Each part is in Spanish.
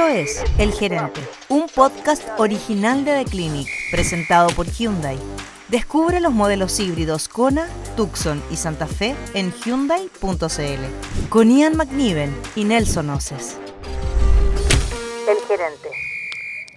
Esto es El Gerente, un podcast original de The Clinic, presentado por Hyundai. Descubre los modelos híbridos Kona, Tucson y Santa Fe en Hyundai.cl. Con Ian McNiven y Nelson Oces. El Gerente.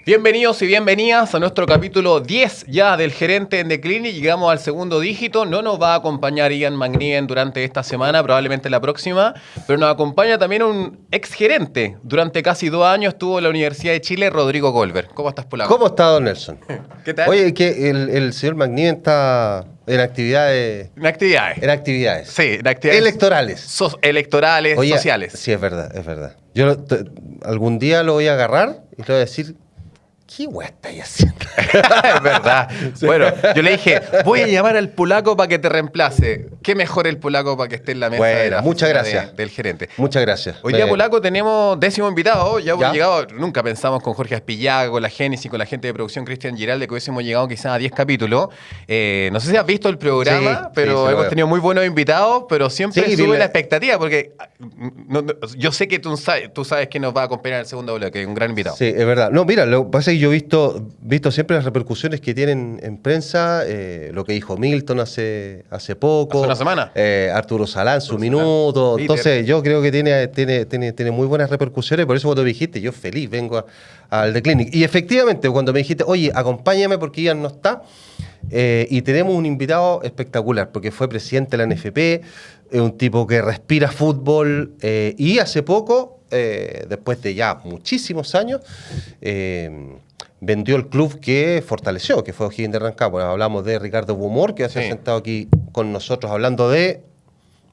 Bienvenidos y bienvenidas a nuestro capítulo 10 ya del Gerente en The Clinic. Llegamos al segundo dígito. No nos va a acompañar Ian McNiven durante esta semana, probablemente la próxima, pero nos acompaña también un exgerente. Durante casi 2 años estuvo en la Universidad de Chile, Rodrigo Goldberg. ¿Cómo estás, Polaco? ¿Cómo está, don Nelson? ¿Qué tal? Oye, que el señor McNiven está en actividades... En actividades. En actividades. Sí, en actividades. Electorales. Electorales, Oye, sociales. Sí, es verdad, es verdad. Yo algún día lo voy a agarrar y le voy a decir... ¿Qué hueá estáis haciendo? Es verdad. Sí. Bueno, yo le dije, voy a llamar al polaco para que te reemplace. ¿Qué mejor el polaco para que esté en la mesa de la muchas gracias. Del gerente? Muchas gracias. Hoy día, polaco, tenemos 10º invitado. Ya hemos ¿Ya? llegado, nunca pensamos con Jorge Aspillaga, con la Génesis, con la gente de producción Cristian Giralde, que hubiésemos llegado quizás a 10 capítulos. No sé si has visto el programa, Sí, pero sí, hemos tenido muy buenos invitados, pero siempre Sí, sube la expectativa, porque yo sé que tú sabes que nos va a acompañar en el segundo bloque, que es un gran invitado. Sí, es verdad. No, mira, lo que pasa es que yo he visto siempre las repercusiones que tienen en prensa, lo que dijo Milton hace poco. Hace una semana. Arturo Salán, su minuto. Entonces, yo creo que tiene muy buenas repercusiones. Por eso cuando me dijiste, yo feliz vengo al The Clinic. Y efectivamente, cuando me dijiste, oye, acompáñame porque Ian no está, y tenemos un invitado espectacular, porque fue presidente de la NFP, es un tipo que respira fútbol, y hace poco, después de ya muchísimos años, vendió el club que fortaleció, que fue O'Higgins de Rancagua. Hablamos de Ricardo Bumor, que se ha sentado aquí con nosotros hablando de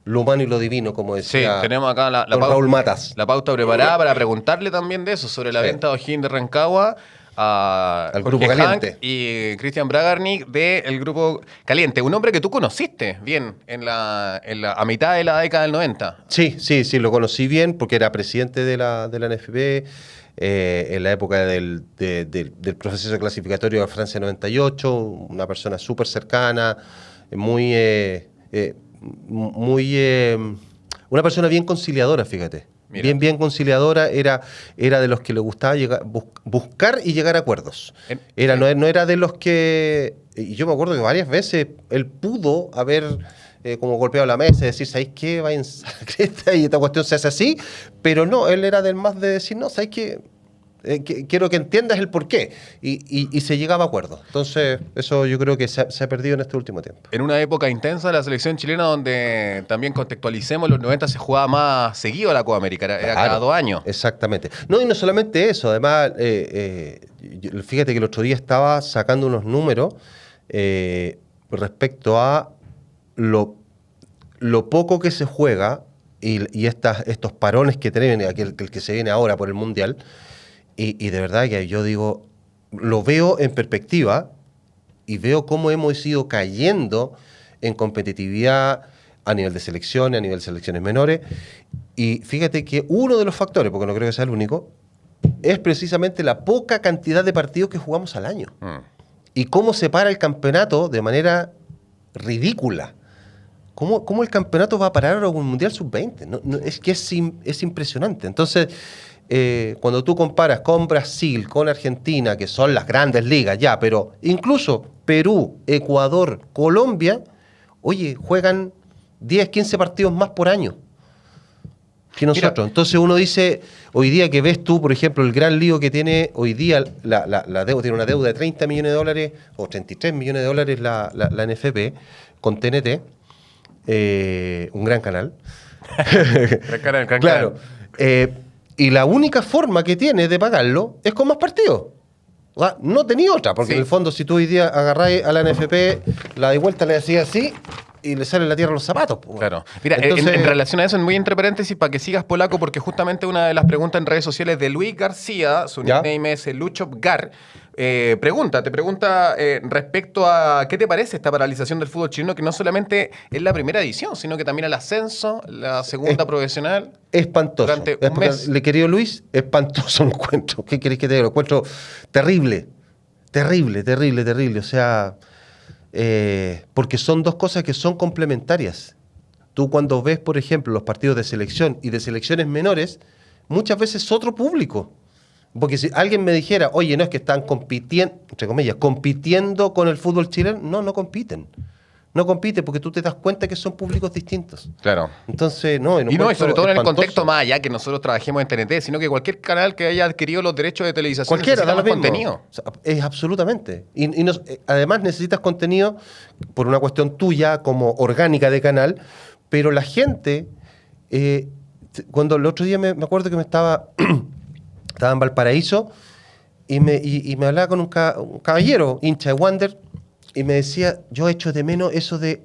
lo humano y lo divino, como decía. Sí, tenemos acá Raúl Matas. La pauta preparada para preguntarle también de eso, sobre la venta de O'Higgins de Rancagua al Grupo Caliente. Hank y Cristian Bragarnik del Grupo Caliente. Un hombre que tú conociste bien a mitad de la década del 90. Sí, lo conocí bien porque era presidente de la NFP. En la época del proceso clasificatorio de Francia 98, una persona súper cercana, una persona bien conciliadora, fíjate. Mira. Bien conciliadora, era de los que le gustaba buscar y llegar a acuerdos. No era de los que... Y yo me acuerdo que varias veces él pudo haber... como golpeado la mesa y decir, ¿sabéis qué? Vayan a cresta y esta cuestión se hace así, pero no, él era del más de decir, no, ¿sabéis qué? Quiero que entiendas el porqué. Y se llegaba a acuerdos. Entonces, eso yo creo que se ha perdido en este último tiempo. En una época intensa de la selección chilena, donde también contextualicemos, los 90 se jugaba más seguido a la Copa América, era cada 2 años. Exactamente. No, y no solamente eso, además, fíjate que el otro día estaba sacando unos números respecto a lo poco que se juega y estos parones que tienen, el que se viene ahora por el Mundial, y de verdad que yo digo, lo veo en perspectiva y veo cómo hemos ido cayendo en competitividad a nivel de selecciones, a nivel de selecciones menores, y fíjate que uno de los factores, porque no creo que sea el único, es precisamente la poca cantidad de partidos que jugamos al año. Y cómo se para el campeonato de manera ridícula. ¿Cómo el campeonato va a parar a un Mundial Sub-20? Es que es impresionante. Entonces, cuando tú comparas con Brasil, con Argentina, que son las grandes ligas ya, pero incluso Perú, Ecuador, Colombia, oye, juegan 10, 15 partidos más por año que nosotros. Mira. Entonces uno dice, hoy día que ves tú, por ejemplo, el gran lío que tiene hoy día, la deuda, tiene una deuda de $30 millones o $33 millones la NFP con TNT, un gran canal. Gran claro. Y la única forma que tiene de pagarlo es con más partidos. O sea, no tenía otra, porque en el fondo si tú hoy día agarráis a la NFP, la de vuelta le hacía así y le sale la tierra a los zapatos. Claro. Mira, entonces, en relación a eso, muy entre paréntesis, para que sigas, Polaco, porque justamente una de las preguntas en redes sociales de Luis García, su nickname es Luchopgar, te pregunta respecto a qué te parece esta paralización del fútbol chileno, que no solamente es la primera edición, sino que también el ascenso, la segunda profesional. Espantoso. Durante un mes. Le querido Luis, espantoso lo encuentro. ¿Qué querés que te diga? Lo encuentro terrible. O sea, porque son dos cosas que son complementarias. Tú cuando ves, por ejemplo, los partidos de selección y de selecciones menores, muchas veces es otro público. Porque si alguien me dijera, oye, no es que están compitiendo, entre comillas, compitiendo con el fútbol chileno, no compiten. No compiten porque tú te das cuenta que son públicos distintos. Claro. Entonces, y sobre todo en el contexto más allá que nosotros trabajemos en TNT, sino que cualquier canal que haya adquirido los derechos de televisación necesita más contenido. O sea, es absolutamente. Además necesitas contenido por una cuestión tuya como orgánica de canal, pero la gente, cuando el otro día me acuerdo que estaba en Valparaíso y me hablaba con un caballero, hincha de Wander, y me decía, yo echo de menos eso de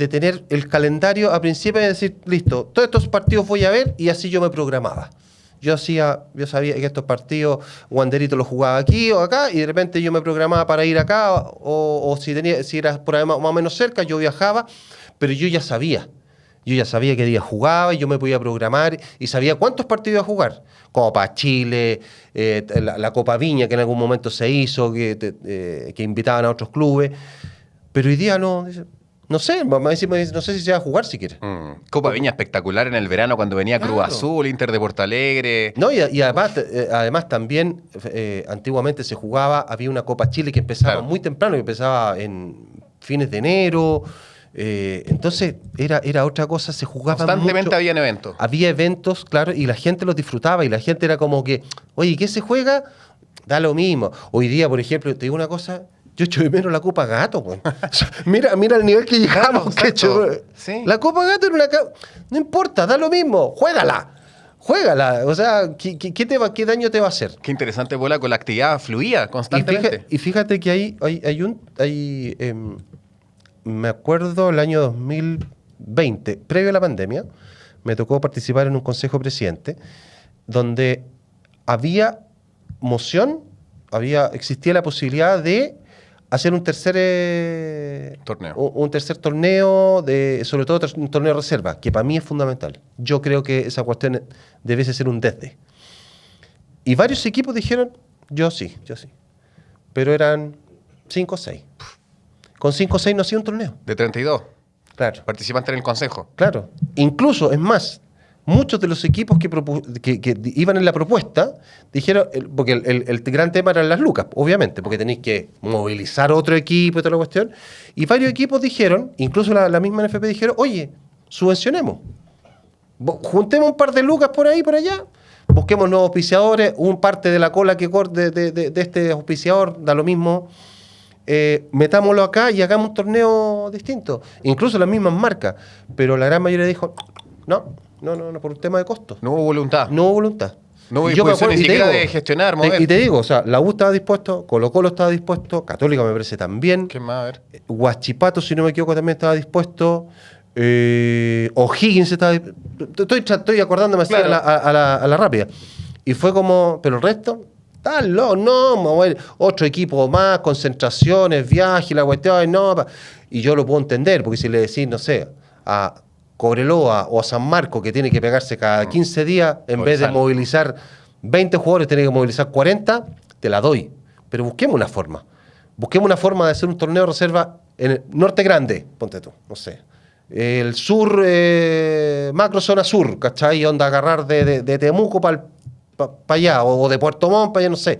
tener el calendario a principio y decir, listo, todos estos partidos voy a ver, y así yo me programaba. Yo sabía que estos partidos Wanderito los jugaba aquí o acá, y de repente yo me programaba para ir acá, o si era por ahí más o menos cerca, yo viajaba, pero yo ya sabía qué día jugaba, y yo me podía programar y sabía cuántos partidos iba a jugar. Copa Chile, la Copa Viña, que en algún momento se hizo, que invitaban a otros clubes. Pero hoy día no sé, no sé si se va a jugar si quiere. Copa Viña espectacular en el verano cuando venía Cruz Azul, Inter de Porto Alegre. No, y además también antiguamente se jugaba, había una Copa Chile que empezaba muy temprano, que empezaba en fines de enero. Entonces era otra cosa, se jugaba constantemente mucho. Habían eventos. Había eventos, claro, y la gente los disfrutaba, y la gente era como que, oye, ¿qué se juega? Da lo mismo. Hoy día, por ejemplo, te digo una cosa, yo echo de menos la Copa Gato, güey. mira el nivel que llegamos. Sí. La Copa Gato era no importa, da lo mismo, juégala. O sea, ¿qué daño te va a hacer? Qué interesante, bola, con la actividad fluía constantemente. Y fíjate que me acuerdo el año 2020, previo a la pandemia, me tocó participar en un consejo presidente donde había moción, existía la posibilidad de hacer un tercer torneo, sobre todo un torneo de reserva, que para mí es fundamental. Yo creo que esa cuestión debe ser un desde. Y varios equipos dijeron, yo sí. Pero eran 5 o 6. Con 5 o 6 no hacía un torneo. De 32. Claro. Participantes en el consejo. Claro. Incluso, es más, muchos de los equipos que iban en la propuesta dijeron, porque el gran tema eran las lucas, obviamente, porque tenéis que movilizar otro equipo y toda la cuestión. Y varios equipos dijeron, incluso la misma NFP dijeron, oye, subvencionemos. Juntemos un par de lucas por ahí, por allá. Busquemos nuevos auspiciadores, un parte de la cola que corte de este auspiciador, da lo mismo. Metámoslo acá y hagamos un torneo distinto. Incluso las mismas marcas. Pero la gran mayoría dijo, no, por un tema de costo. No hubo voluntad. No hubo disposición ni siquiera de gestionar, mover. Y te digo, o sea, la U estaba dispuesto, Colo-Colo estaba dispuesto, Católica me parece también. ¿Qué más? A ver. Huachipato, si no me equivoco, también estaba dispuesto. O'Higgins estaba dispuesto. Estoy acordándome así a la rápida. Y fue como, pero el resto... mover otro equipo más, concentraciones, viajes, la cuestión, y yo lo puedo entender, porque si le decís, no sé, a Cobreloa o a San Marcos, que tiene que pegarse cada 15 días, en vez de movilizar 20 jugadores, tiene que movilizar 40, te la doy. Pero busquemos una forma de hacer un torneo de reserva en el norte grande, ponte tú, no sé. El sur, macro zona sur, ¿cachai? Onda agarrar de Temuco para allá, o de Puerto Montt para allá, no sé.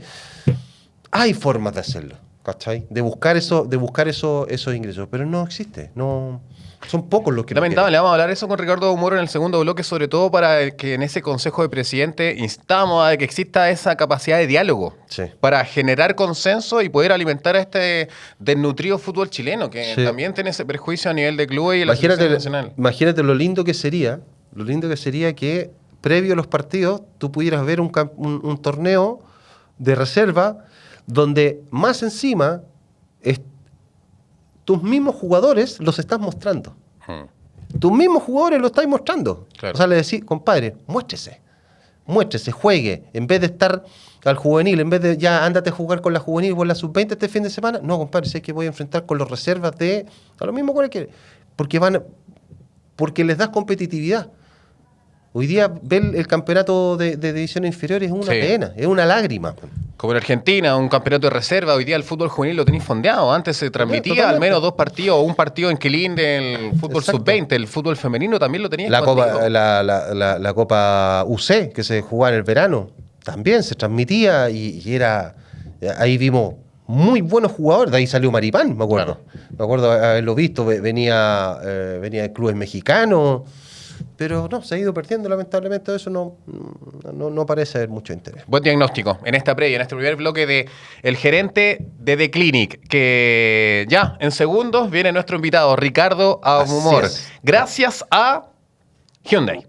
Hay formas de hacerlo, ¿cachai? De buscar esos ingresos, pero no existe, no... Son pocos los que... Lamentable, vamos a hablar eso con Ricardo Moro en el segundo bloque, sobre todo para que en ese consejo de presidente instamos a que exista esa capacidad de diálogo, sí, para generar consenso y poder alimentar a este desnutrido fútbol chileno, que también tiene ese perjuicio a nivel de clubes y de la selección nacional. Imagínate lo lindo que sería que previo a los partidos tú pudieras ver un torneo de reserva donde más encima tus mismos jugadores los estás mostrando. Tus mismos jugadores lo estáis mostrando. Claro. O sea, le decís, compadre, muéstrese, juegue. En vez de estar al juvenil, en vez de ya ándate a jugar con la juvenil o con la sub-20 este fin de semana, no, compadre, sé que voy a enfrentar con los reservas a lo mismo cualquiera. Porque les das competitividad. Hoy día ver el campeonato de divisiones inferiores es una pena, es una lágrima. Como en Argentina, un campeonato de reserva, hoy día el fútbol juvenil lo tenéis fondeado. Antes se transmitía al menos 2 partidos, o un partido en Quilín del fútbol sub-20. El fútbol femenino también lo tenía la Copa UC, que se jugaba en el verano, también se transmitía y era... Ahí vimos muy buenos jugadores, de ahí salió Maripán, me acuerdo. Claro. Me acuerdo haberlo visto, venía de clubes mexicanos, pero no, se ha ido perdiendo lamentablemente, eso no parece haber mucho interés. Buen diagnóstico en esta previa, en este primer bloque de el gerente de The Clinic, que ya en segundos viene nuestro invitado, Ricardo Abumor. Gracias a Hyundai.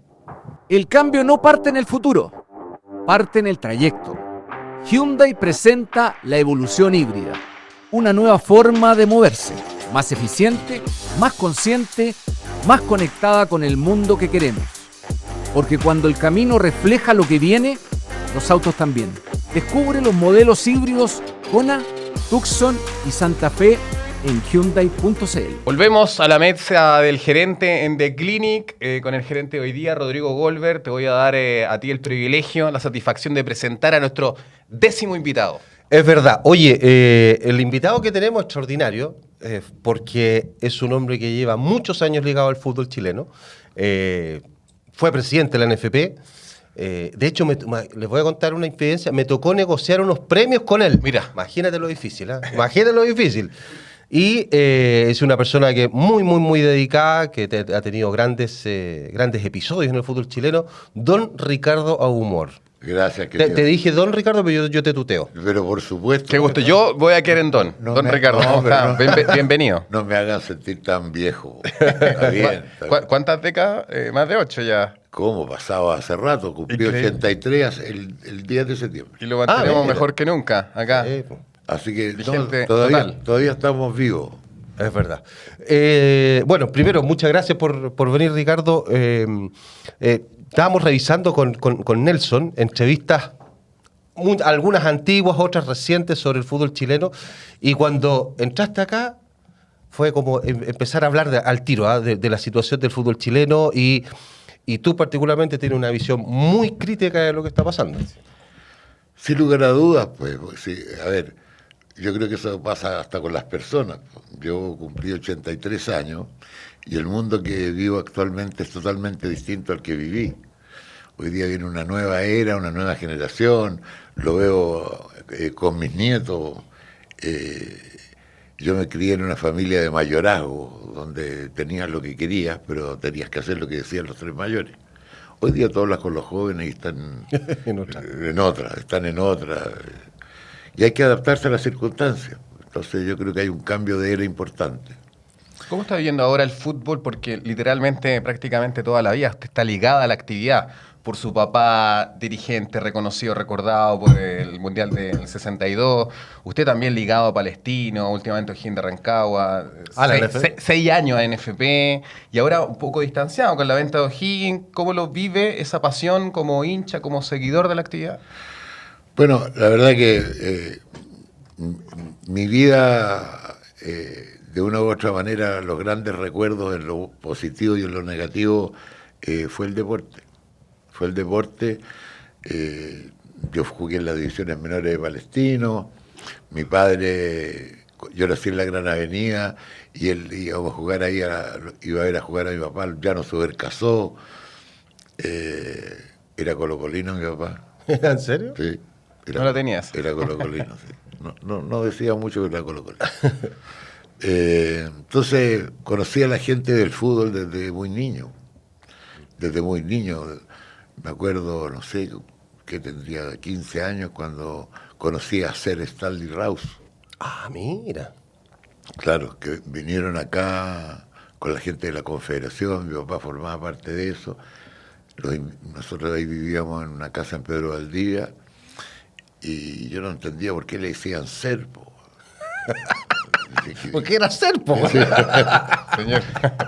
El cambio no parte en el futuro, parte en el trayecto. Hyundai presenta la evolución híbrida, una nueva forma de moverse, más eficiente, más consciente, más conectada con el mundo que queremos. Porque cuando el camino refleja lo que viene, los autos también. Descubre los modelos híbridos Kona, Tucson y Santa Fe en Hyundai.cl. Volvemos a la mesa del gerente en The Clinic, con el gerente de hoy día, Rodrigo Goldberg. Te voy a dar a ti el privilegio, la satisfacción de presentar a nuestro 10º invitado. Es verdad. Oye, el invitado que tenemos es extraordinario, porque es un hombre que lleva muchos años ligado al fútbol chileno. Fue presidente de la NFP. De hecho, les voy a contar una infidencia. Me tocó negociar unos premios con él. Mira. Imagínate lo difícil, ¿eh? Imagínate lo difícil. Y es una persona que muy dedicada, que ha tenido grandes episodios en el fútbol chileno. Don Ricardo Abumor. Gracias. Te dije Don Ricardo, pero yo te tuteo. Pero por supuesto. Qué gusto. Yo voy a querer en Don. Don Ricardo, ¿cómo está? Bienvenido. No me hagan sentir tan viejo. Está bien. ¿Cuántas décadas? Más de 8 ya. ¿Cómo? Pasaba hace rato. Cumplí 83 el 10 de septiembre. Y lo mantenemos mejor que nunca acá. Así que Vigente, todavía estamos vivos. Es verdad. Bueno, primero, muchas gracias por venir, Ricardo. Estábamos revisando con Nelson entrevistas, algunas antiguas, otras recientes, sobre el fútbol chileno. Y cuando entraste acá, fue como empezar a hablar al tiro de la situación del fútbol chileno. Y tú particularmente tienes una visión muy crítica de lo que está pasando. Sin lugar a dudas, pues sí, a ver, yo creo que eso pasa hasta con las personas. Yo cumplí 83 años y el mundo que vivo actualmente es totalmente distinto al que viví. Hoy día viene una nueva era, una nueva generación, lo veo con mis nietos. Yo me crié en una familia de mayorazgo, donde tenías lo que querías, pero tenías que hacer lo que decían los 3 mayores. Hoy día tú hablas con los jóvenes y están en otra. Y hay que adaptarse a las circunstancias. Entonces yo creo que hay un cambio de era importante. ¿Cómo está viviendo ahora el fútbol? Porque literalmente, prácticamente toda la vida está ligada a la actividad. Por su papá dirigente, reconocido, recordado por el Mundial del 62. Usted también ligado a Palestino, últimamente O'Higgins de Rancagua. 6 años a NFP. Y ahora un poco distanciado con la venta de O'Higgins. ¿Cómo lo vive esa pasión como hincha, como seguidor de la actividad? Bueno, la verdad que mi vida, de una u otra manera, los grandes recuerdos en lo positivo y en lo negativo, fue el deporte. Yo jugué en las divisiones menores de Palestino. Mi padre, yo nací en la Gran Avenida y él iba a jugar ahí, iba a ver a jugar a mi papá, ya no se casó. Era colocolino mi papá. ¿En serio? Sí. ¿No lo tenías? Era colocolino, sí. No decía mucho que era colocolino. Entonces conocí a la gente del fútbol desde muy niño. Me acuerdo, no sé, que tendría 15 años cuando conocí a Ser Stanley Rous. Ah, mira. Claro, que vinieron acá con la gente de la Confederación, mi papá formaba parte de eso. Nosotros ahí vivíamos en una casa en Pedro Valdivia y yo no entendía por qué le decían Serpo. Porque era Serpo. Sí. Señor.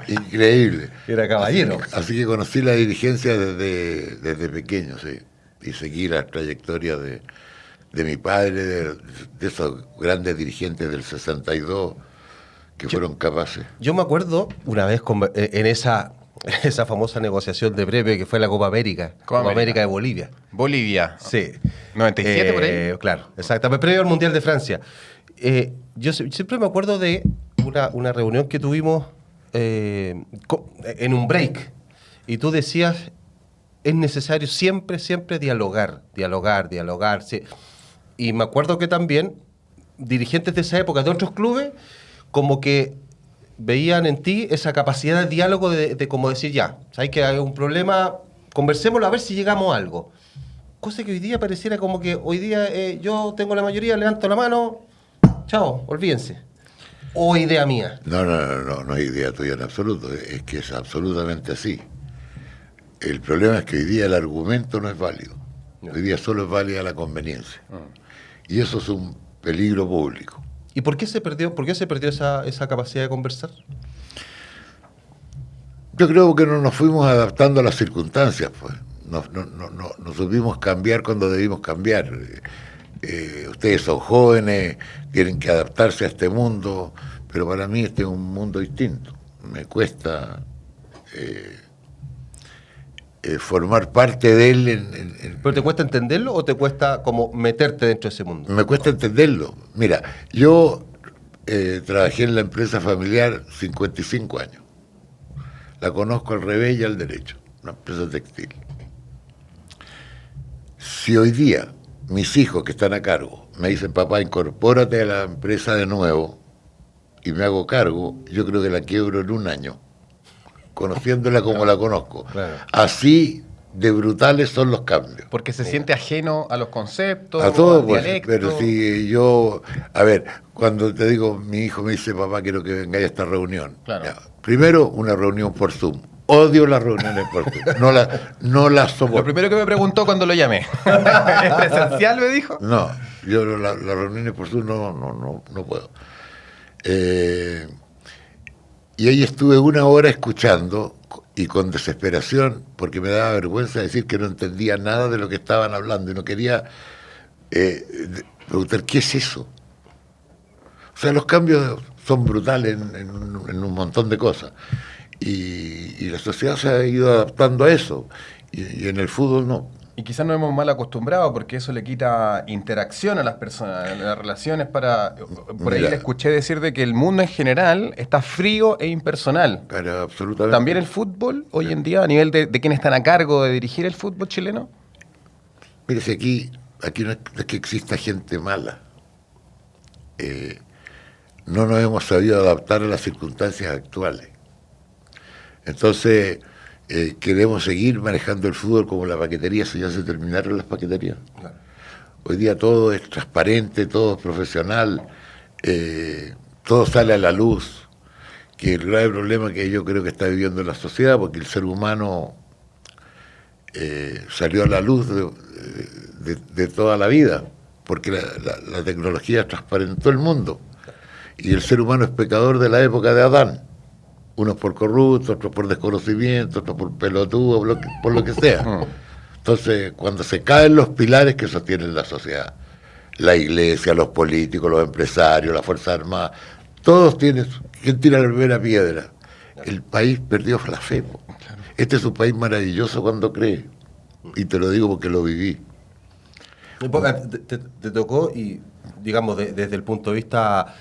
Increíble. Era caballero. Así que conocí la dirigencia desde pequeño, sí. Y seguí la trayectoria de mi padre, de esos grandes dirigentes del 62 que fueron capaces. Yo me acuerdo una vez en esa famosa negociación de premio que fue la Copa América. Copa América de Bolivia. Bolivia. Sí. 97 por ahí. Claro, exactamente. Previo al Mundial de Francia. Yo siempre me acuerdo de una reunión que tuvimos en un break. Y tú decías, es necesario siempre dialogar. Sí. Y me acuerdo que también dirigentes de esa época de otros clubes como que veían en ti esa capacidad de diálogo de como decir, ya, ¿sabes que hay un problema? Conversémoslo a ver si llegamos a algo. Cosa que hoy día pareciera como que hoy día yo tengo la mayoría, levanto la mano, chao, olvídense. ¿O idea mía? No es idea tuya en absoluto, es que es absolutamente así. El problema es que hoy día el argumento no es válido. Hoy día solo es válida la conveniencia. Y eso es un peligro público. ¿Y por qué se perdió esa capacidad de conversar? Yo creo que no nos fuimos adaptando a las circunstancias, pues. No supimos cambiar cuando debimos cambiar. Ustedes son jóvenes, tienen que adaptarse a este mundo, pero para mí este es un mundo distinto. Me cuesta formar parte de él. ¿Pero te cuesta entenderlo o te cuesta como meterte dentro de ese mundo? Me cuesta entenderlo. Mira, yo trabajé en la empresa familiar 55 años. La conozco al revés y al derecho, una empresa textil. Si hoy día mis hijos que están a cargo me dicen, papá, incorpórate a la empresa de nuevo, y me hago cargo, yo creo que la quiebro en un año, conociéndola como la conozco. Claro. Así de brutales son los cambios. Porque se siente ajeno a los conceptos, A todo, al pues, dialecto. pero si yo, a ver, cuando te digo, mi hijo me dice, papá, quiero que vengáis a esta reunión. Claro. Ya, primero, una reunión por Zoom. Odio las reuniones por Zoom. No las soporto. Lo primero que me preguntó cuando lo llamé. ¿Es presencial, me dijo? No, yo las reuniones por Zoom no puedo. Y ahí estuve una hora escuchando y con desesperación, porque me daba vergüenza decir que no entendía nada de lo que estaban hablando y no quería preguntar, ¿qué es eso? O sea, los cambios son brutales en un montón de cosas. Y la sociedad se ha ido adaptando a eso. Y en el fútbol no. Y quizás nos hemos mal acostumbrado porque eso le quita interacción a las personas, a las relaciones para... Por ahí Mira, le escuché decir de que el mundo en general está frío e impersonal. Pero absolutamente. ¿También el fútbol hoy en día, a nivel de quienes están a cargo de dirigir el fútbol chileno? Mire, si aquí no es que exista gente mala. No nos hemos sabido adaptar a las circunstancias actuales. Entonces, queremos seguir manejando el fútbol como la paquetería, si ya se terminaron las paqueterías. Claro. Hoy día todo es transparente, todo es profesional, todo sale a la luz, que el grave problema que yo creo que está viviendo la sociedad, porque el ser humano salió a la luz de toda la vida, porque la tecnología transparentó el mundo, y el ser humano es pecador de la época de Adán. Unos por corruptos, otros por desconocimiento, otros por pelotudo, por lo que sea. Entonces, cuando se caen los pilares que sostienen la sociedad, la iglesia, los políticos, los empresarios, las Fuerzas Armadas, todos tienen... ¿Quién tira la primera piedra? El país perdió la fe. Claro. Este es un país maravilloso cuando cree. Y te lo digo porque lo viví. Te tocó, y digamos, desde el punto de vista...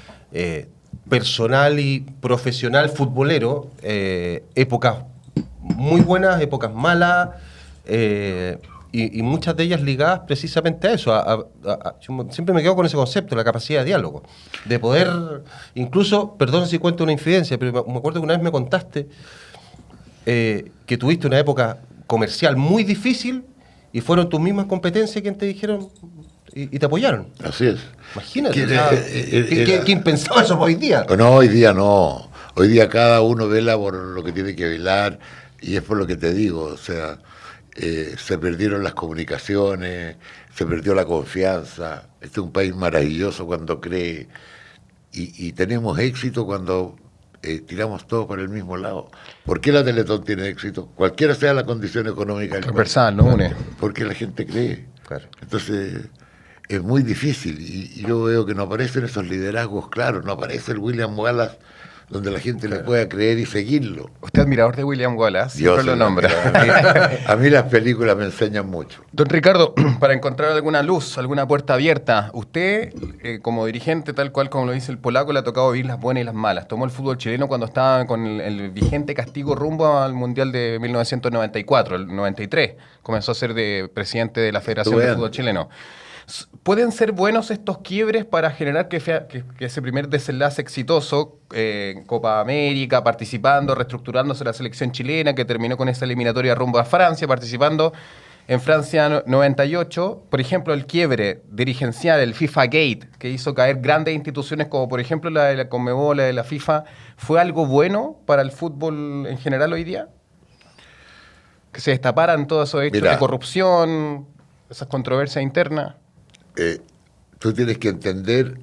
personal y profesional futbolero, épocas muy buenas, épocas malas, y muchas de ellas ligadas precisamente a eso. Yo siempre me quedo con ese concepto, la capacidad de diálogo, de poder, incluso, perdón si cuento una infidencia, pero me acuerdo que una vez me contaste que tuviste una época comercial muy difícil y fueron tus mismas competencias quienes te dijeron... Y te apoyaron. Así es. Imagínate. ¿Qué impensado eso hoy día? No, hoy día no. Hoy día cada uno vela por lo que tiene que velar, y es por lo que te digo. O sea, se perdieron las comunicaciones, se perdió la confianza. Este es un país maravilloso cuando cree, y tenemos éxito cuando tiramos todos para el mismo lado. ¿Por qué la Teletón tiene éxito? Cualquiera sea la condición económica del transversal, ¿no? Une. Porque la gente cree. Claro. Entonces... es muy difícil, y yo veo que no aparecen esos liderazgos claros, no aparece el William Wallace donde la gente le pueda creer y seguirlo. Usted es admirador de William Wallace, siempre lo nombra. A mí las películas me enseñan mucho. Don Ricardo, para encontrar alguna luz, alguna puerta abierta, usted, como dirigente, tal cual como lo dice el polaco, le ha tocado vivir las buenas y las malas. Tomó el fútbol chileno cuando estaba con el vigente castigo rumbo al Mundial de 1994, el 93. Comenzó a ser presidente de la Federación de Fútbol Chileno. ¿Pueden ser buenos estos quiebres para generar que ese primer desenlace exitoso, Copa América, participando, reestructurándose la selección chilena, que terminó con esa eliminatoria rumbo a Francia, participando en Francia 98, por ejemplo, el quiebre dirigencial, el FIFA Gate, que hizo caer grandes instituciones como por ejemplo la de la Conmebol, la de la FIFA, ¿fue algo bueno para el fútbol en general hoy día? Que se destaparan todos esos hechos de corrupción, esas controversias internas. Tú tienes que entender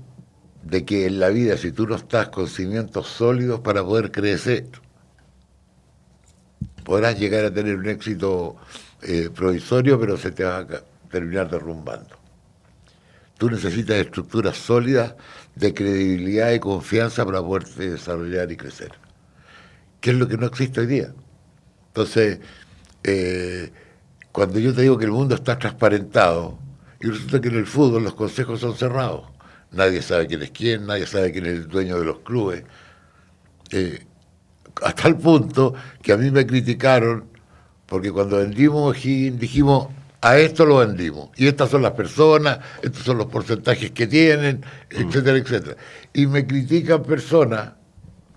de que en la vida, si tú no estás con cimientos sólidos para poder crecer, podrás llegar a tener un éxito provisorio, pero se te va a terminar derrumbando. Tú necesitas estructuras sólidas de credibilidad y confianza para poder desarrollar y crecer, que es lo que no existe hoy día. Entonces, cuando yo te digo que el mundo está transparentado, y resulta que en el fútbol los consejos son cerrados. Nadie sabe quién es quién, nadie sabe quién es el dueño de los clubes. Hasta el punto que a mí me criticaron porque cuando vendimos O'Higgins dijimos, a esto lo vendimos. Y estas son las personas, estos son los porcentajes que tienen, etcétera, etcétera. Y me critican personas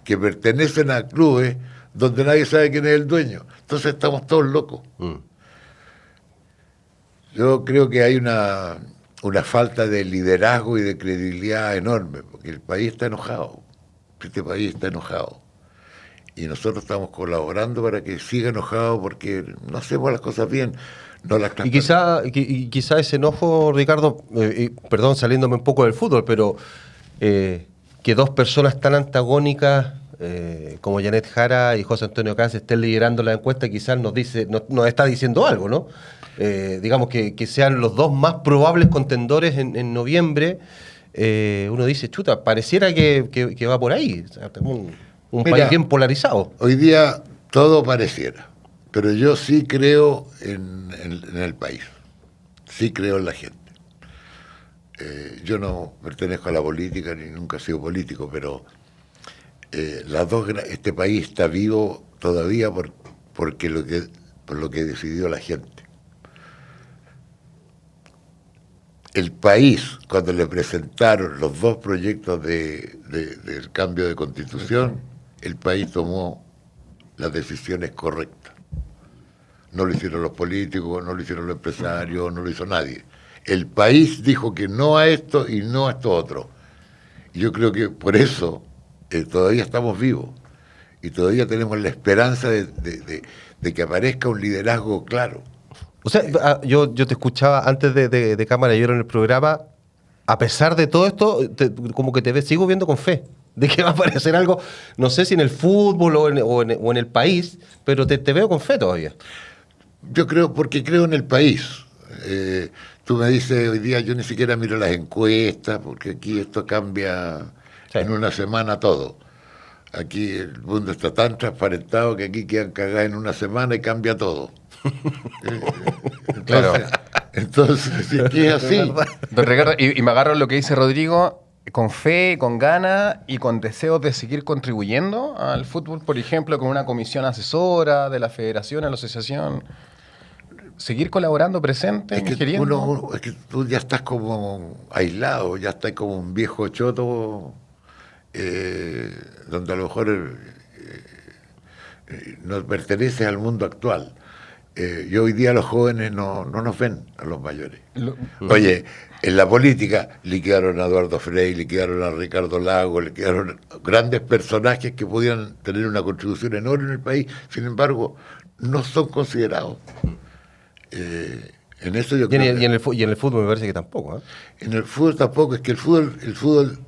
que pertenecen a clubes donde nadie sabe quién es el dueño. Entonces estamos todos locos. Yo creo que hay una falta de liderazgo y de credibilidad enorme, porque el país está enojado. Este país está enojado. Y nosotros estamos colaborando para que siga enojado porque no hacemos las cosas bien. No las y quizá ese enojo, Ricardo, perdón, saliéndome un poco del fútbol, pero que dos personas tan antagónicas como Janet Jara y José Antonio Caz estén liderando la encuesta, quizás nos está diciendo algo, ¿no? Digamos que sean los dos más probables contendores en noviembre. Uno dice, chuta, pareciera que va por ahí. O sea, un país bien polarizado. Hoy día todo pareciera, pero yo sí creo en el país, sí creo en la gente. Yo no pertenezco a la política ni nunca he sido político, pero este país está vivo todavía por lo que decidió la gente. El país, cuando le presentaron los dos proyectos del cambio de constitución, el país tomó las decisiones correctas. No lo hicieron los políticos, no lo hicieron los empresarios, no lo hizo nadie. El país dijo que no a esto y no a esto otro. Y yo creo que por eso todavía estamos vivos y todavía tenemos la esperanza de que aparezca un liderazgo claro. O sea, yo te escuchaba antes de cámara y yo en el programa, a pesar de todo esto, como que sigo viendo con fe, de que va a aparecer algo, no sé si en el fútbol o en el país, pero te veo con fe todavía. Yo creo, porque creo en el país. Tú me dices, hoy día yo ni siquiera miro las encuestas, porque aquí esto cambia en una semana todo. Aquí el mundo está tan transparentado que aquí quedan cagadas en una semana y cambia todo. Entonces, si es que es así. Don Ricardo, y me agarro lo que dice Rodrigo, con fe, con ganas y con deseos de seguir contribuyendo al fútbol, por ejemplo, con una comisión asesora de la federación, de la asociación, seguir colaborando presente, es que tú ya estás como aislado, ya estás como un viejo choto, donde a lo mejor no perteneces al mundo actual. Y hoy día los jóvenes no nos ven a los mayores. Oye, en la política liquidaron a Eduardo Frei, liquidaron a Ricardo Lagos, liquidaron grandes personajes que podían tener una contribución enorme en el país, sin embargo, no son considerados. En eso yo creo y en el fútbol me parece que tampoco. En el fútbol tampoco, es que el fútbol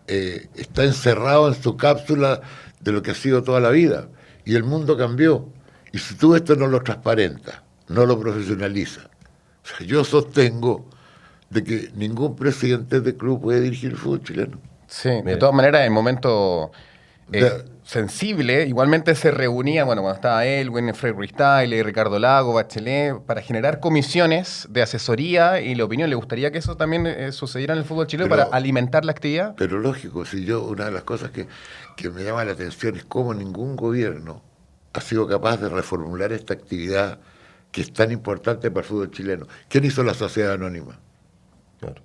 está encerrado en su cápsula de lo que ha sido toda la vida, y el mundo cambió. Y si tú esto no lo transparentas, no lo profesionalizas, o sea, yo sostengo de que ningún presidente de club puede dirigir el fútbol chileno. Sí, de todas maneras, en momentos sensible, igualmente se reunía, bueno, cuando estaba él, Fred Ruiz-Tagle, Ricardo Lago, Bachelet, para generar comisiones de asesoría y la opinión. ¿Le gustaría que eso también sucediera en el fútbol chileno para alimentar la actividad? Pero lógico, si yo, una de las cosas que me llama la atención es cómo ningún gobierno ha sido capaz de reformular esta actividad que es tan importante para el fútbol chileno. ¿Quién hizo la sociedad anónima? Claro.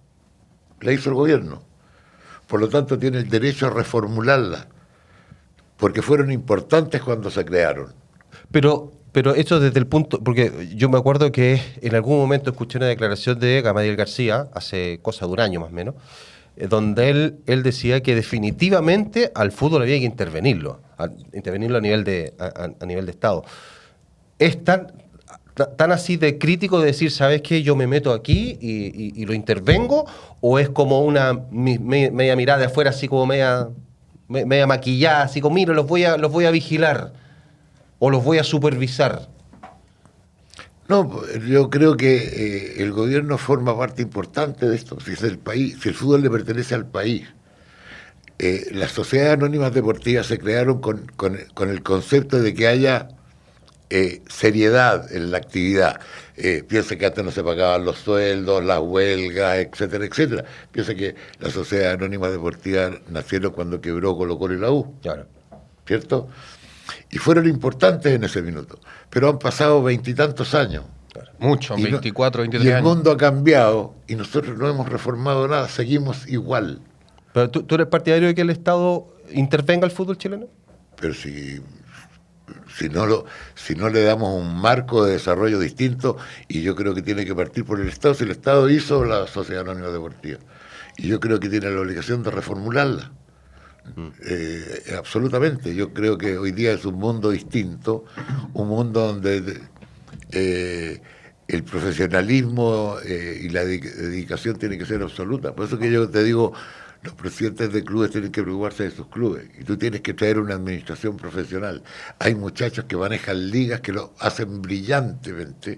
La hizo el gobierno. Por lo tanto, tiene el derecho a reformularla, porque fueron importantes cuando se crearon. Pero eso desde el punto, porque yo me acuerdo que en algún momento escuché una declaración de Gamadiel García, hace cosa de un año más o menos, donde él decía que definitivamente al fútbol había que intervenirlo a nivel de Estado. ¿Es tan así de crítico de decir, ¿sabes qué? Yo me meto aquí y lo intervengo? ¿O es como una media mirada de afuera, así como media maquillada, así como, mira, los voy a vigilar o los voy a supervisar? No, yo creo que el gobierno forma parte importante de esto. Si es el país, si el fútbol le pertenece al país. Las sociedades anónimas deportivas se crearon con el concepto de que haya seriedad en la actividad. Piensa que antes no se pagaban los sueldos, las huelgas, etcétera, etcétera. Piensa que las sociedades anónimas deportivas nacieron cuando quebró Colo-Colo y la U. Claro. ¿Cierto? Y fueron importantes en ese minuto. Pero han pasado 20 y tantos años. Claro. Mucho, 24, 23 años. Y el años. mundo ha cambiado y nosotros no hemos reformado nada, seguimos igual. ¿Pero tú eres partidario de que el Estado intervenga al fútbol chileno? Pero si no le damos un marco de desarrollo distinto, y yo creo que tiene que partir por el Estado, si el Estado hizo la Sociedad Anónima Deportiva, y yo creo que tiene la obligación de reformularla. Absolutamente. Yo creo que hoy día es un mundo distinto, un mundo donde el profesionalismo y la dedicación tiene que ser absoluta. Por eso que yo te digo, los presidentes de clubes tienen que preocuparse de sus clubes y tú tienes que traer una administración profesional. Hay muchachos que manejan ligas que lo hacen brillantemente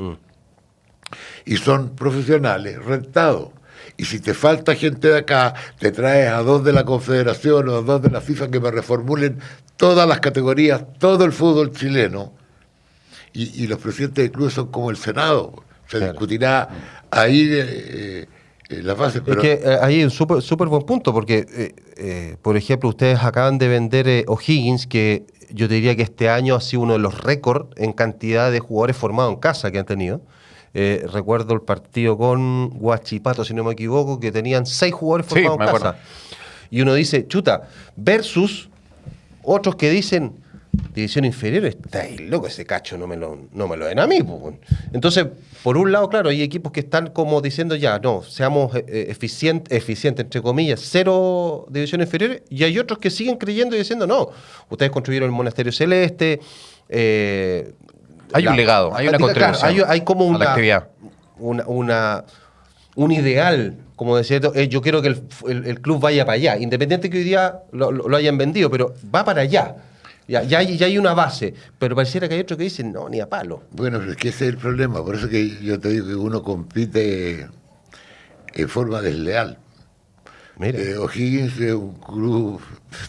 y son profesionales rentados. Y si te falta gente de acá, te traes a 2 de la Confederación o a 2 de la FIFA que me reformulen todas las categorías, todo el fútbol chileno. Y los presidentes de clubes son como el Senado. Se discutirá ahí las bases. Pero es que ahí hay un súper buen punto, porque, por ejemplo, ustedes acaban de vender O'Higgins, que yo te diría que este año ha sido uno de los récords en cantidad de jugadores formados en casa que han tenido. Recuerdo el partido con Huachipato, si no me equivoco, que tenían 6 jugadores formados en casa. Y uno dice, chuta, versus otros que dicen, división inferior, está ahí loco, ese cacho no me lo den a mí. Pues. Entonces, por un lado, claro, hay equipos que están como diciendo ya, no, seamos eficientes, entre comillas, 0 división inferior, y hay otros que siguen creyendo y diciendo, no, ustedes construyeron el Monasterio Celeste, hay un legado, hay una contribución. Claro, hay como a la actividad. Un ideal, como decía, yo quiero que el club vaya para allá, independiente que hoy día lo hayan vendido, pero va para allá. Ya hay una base, pero pareciera que hay otros que dicen, no, ni a palo. Bueno, pero es que ese es el problema, por eso que yo te digo que uno compite en forma desleal. O'Higgins es un club,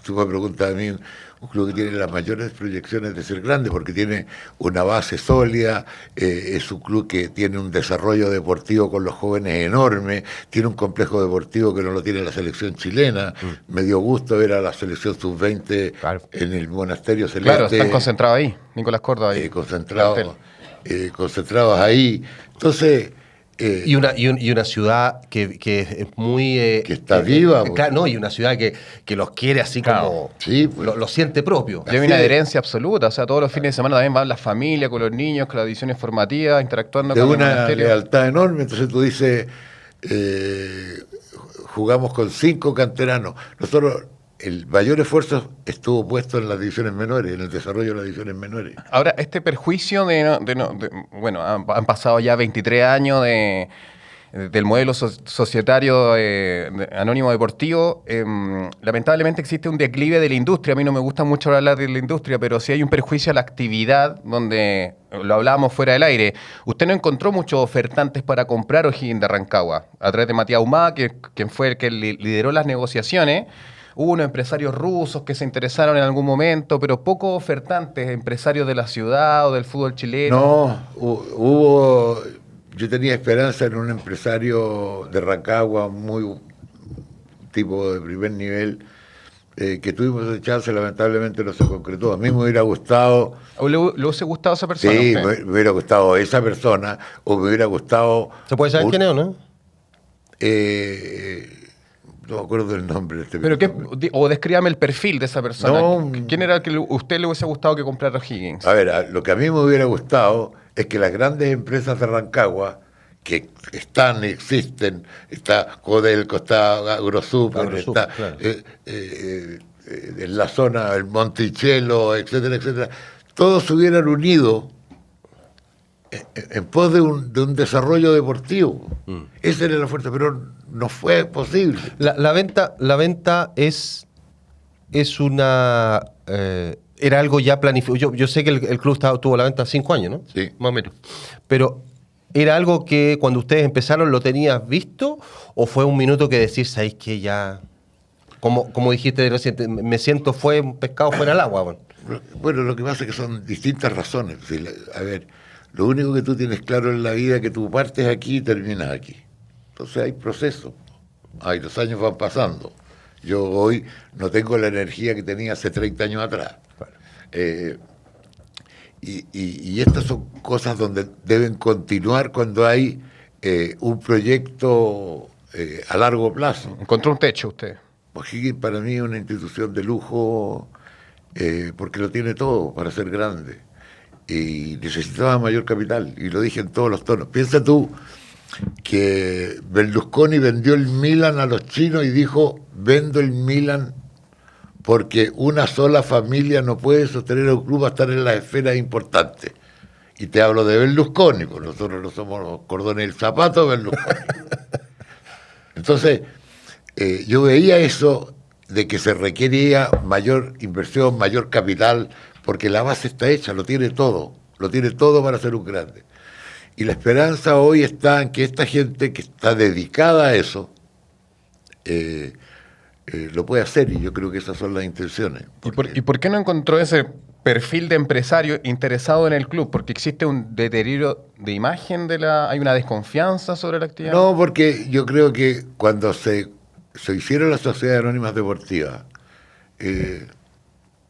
tú me preguntas a mí, un club que tiene las mayores proyecciones de ser grande porque tiene una base sólida, es un club que tiene un desarrollo deportivo con los jóvenes enorme, tiene un complejo deportivo que no lo tiene la selección chilena. Me dio gusto ver a la selección sub-20 en el Monasterio Celeste. Claro, están concentrados ahí, Nicolás Córdoba ahí. Concentrados ahí. Entonces... y una ciudad que es muy... que está viva. Claro, no, y una ciudad que los quiere así como... Sí, pues. Lo siente propio. Hay una adherencia absoluta, o sea, todos los fines de semana también van las familias, con los niños, con las ediciones formativas, interactuando con el monasterio. De una lealtad enorme, entonces tú dices, jugamos con 5 canteranos. Nosotros... El mayor esfuerzo estuvo puesto en las divisiones menores, en el desarrollo de las divisiones menores. Ahora, este perjuicio bueno, han pasado ya 23 años del modelo societario anónimo deportivo. Lamentablemente existe un declive de la industria. A mí no me gusta mucho hablar de la industria, pero sí hay un perjuicio a la actividad, donde lo hablábamos fuera del aire. Usted no encontró muchos ofertantes para comprar O'Higgins de Rancagua, a través de Matías Humá, quien fue el que lideró las negociaciones. hubo unos empresarios rusos que se interesaron en algún momento, pero poco ofertantes, empresarios de la ciudad o del fútbol chileno. No, hubo... Yo tenía esperanza en un empresario de Rancagua, muy tipo de primer nivel, que tuvimos esa chance, lamentablemente no se concretó. A mí me hubiera gustado... ¿Le hubiese gustado esa persona? Sí, me hubiera gustado esa persona, o me hubiera gustado... ¿Se puede saber quién es o no? No me acuerdo del nombre de este ¿Pero qué? O descríbame el perfil de esa persona. No. ¿Quién era el que usted le hubiese gustado que comprara Higgins? A ver, lo que a mí me hubiera gustado es que las grandes empresas de Rancagua, que están, existen, está Codelco, está Agrosuper, está claro. En la zona, el Monticello, etcétera, etcétera, todos se hubieran unido en pos de un desarrollo deportivo. Esa era la fuerza, pero no fue posible. La venta es una... era algo ya planificado. Yo sé que el club tuvo la venta 5 años, ¿no? Sí. Más o menos. Pero, ¿era algo que cuando ustedes empezaron lo tenías visto? ¿O fue un minuto que decís, ¿sabéis que ya... Como dijiste recién, me siento fue un pescado fuera del agua? Bueno, lo que pasa es que son distintas razones. A ver, lo único que tú tienes claro en la vida es que tú partes aquí y terminas aquí. Entonces hay procesos. Los años van pasando. Yo hoy no tengo la energía que tenía hace 30 años atrás. Y estas son cosas donde deben continuar cuando hay un proyecto a largo plazo. Encontró un techo usted. O'Higgins para mí es una institución de lujo porque lo tiene todo para ser grande. Y necesitaba mayor capital, y lo dije en todos los tonos. Piensa tú que Berlusconi vendió el Milan a los chinos y dijo, vendo el Milan porque una sola familia no puede sostener a un club a estar en las esferas importantes. Y te hablo de Berlusconi, porque nosotros no somos los cordones del zapato de Berlusconi. Entonces, yo veía eso de que se requería mayor inversión, mayor capital, porque la base está hecha, lo tiene todo para ser un grande. Y la esperanza hoy está en que esta gente que está dedicada a eso lo puede hacer, y yo creo que esas son las intenciones. ¿Y por qué no encontró ese perfil de empresario interesado en el club? ¿Porque existe un deterioro de imagen hay una desconfianza sobre la actividad? No, porque yo creo que cuando se hicieron las sociedades anónimas deportivas,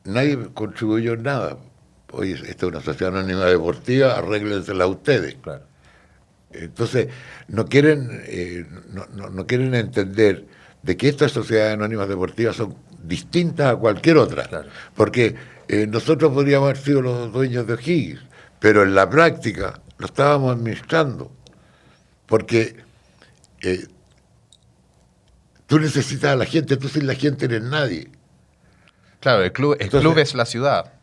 nadie contribuyó en nada. Oye, esta es una sociedad anónima deportiva, arréglensela ustedes. Claro. Entonces, no quieren entender de que estas sociedades anónimas deportivas son distintas a cualquier otra. Claro. Porque nosotros podríamos haber sido los dueños de O'Higgins, pero en la práctica lo estábamos administrando. Porque tú necesitas a la gente, tú sin la gente eres nadie. Claro, el club es la ciudad.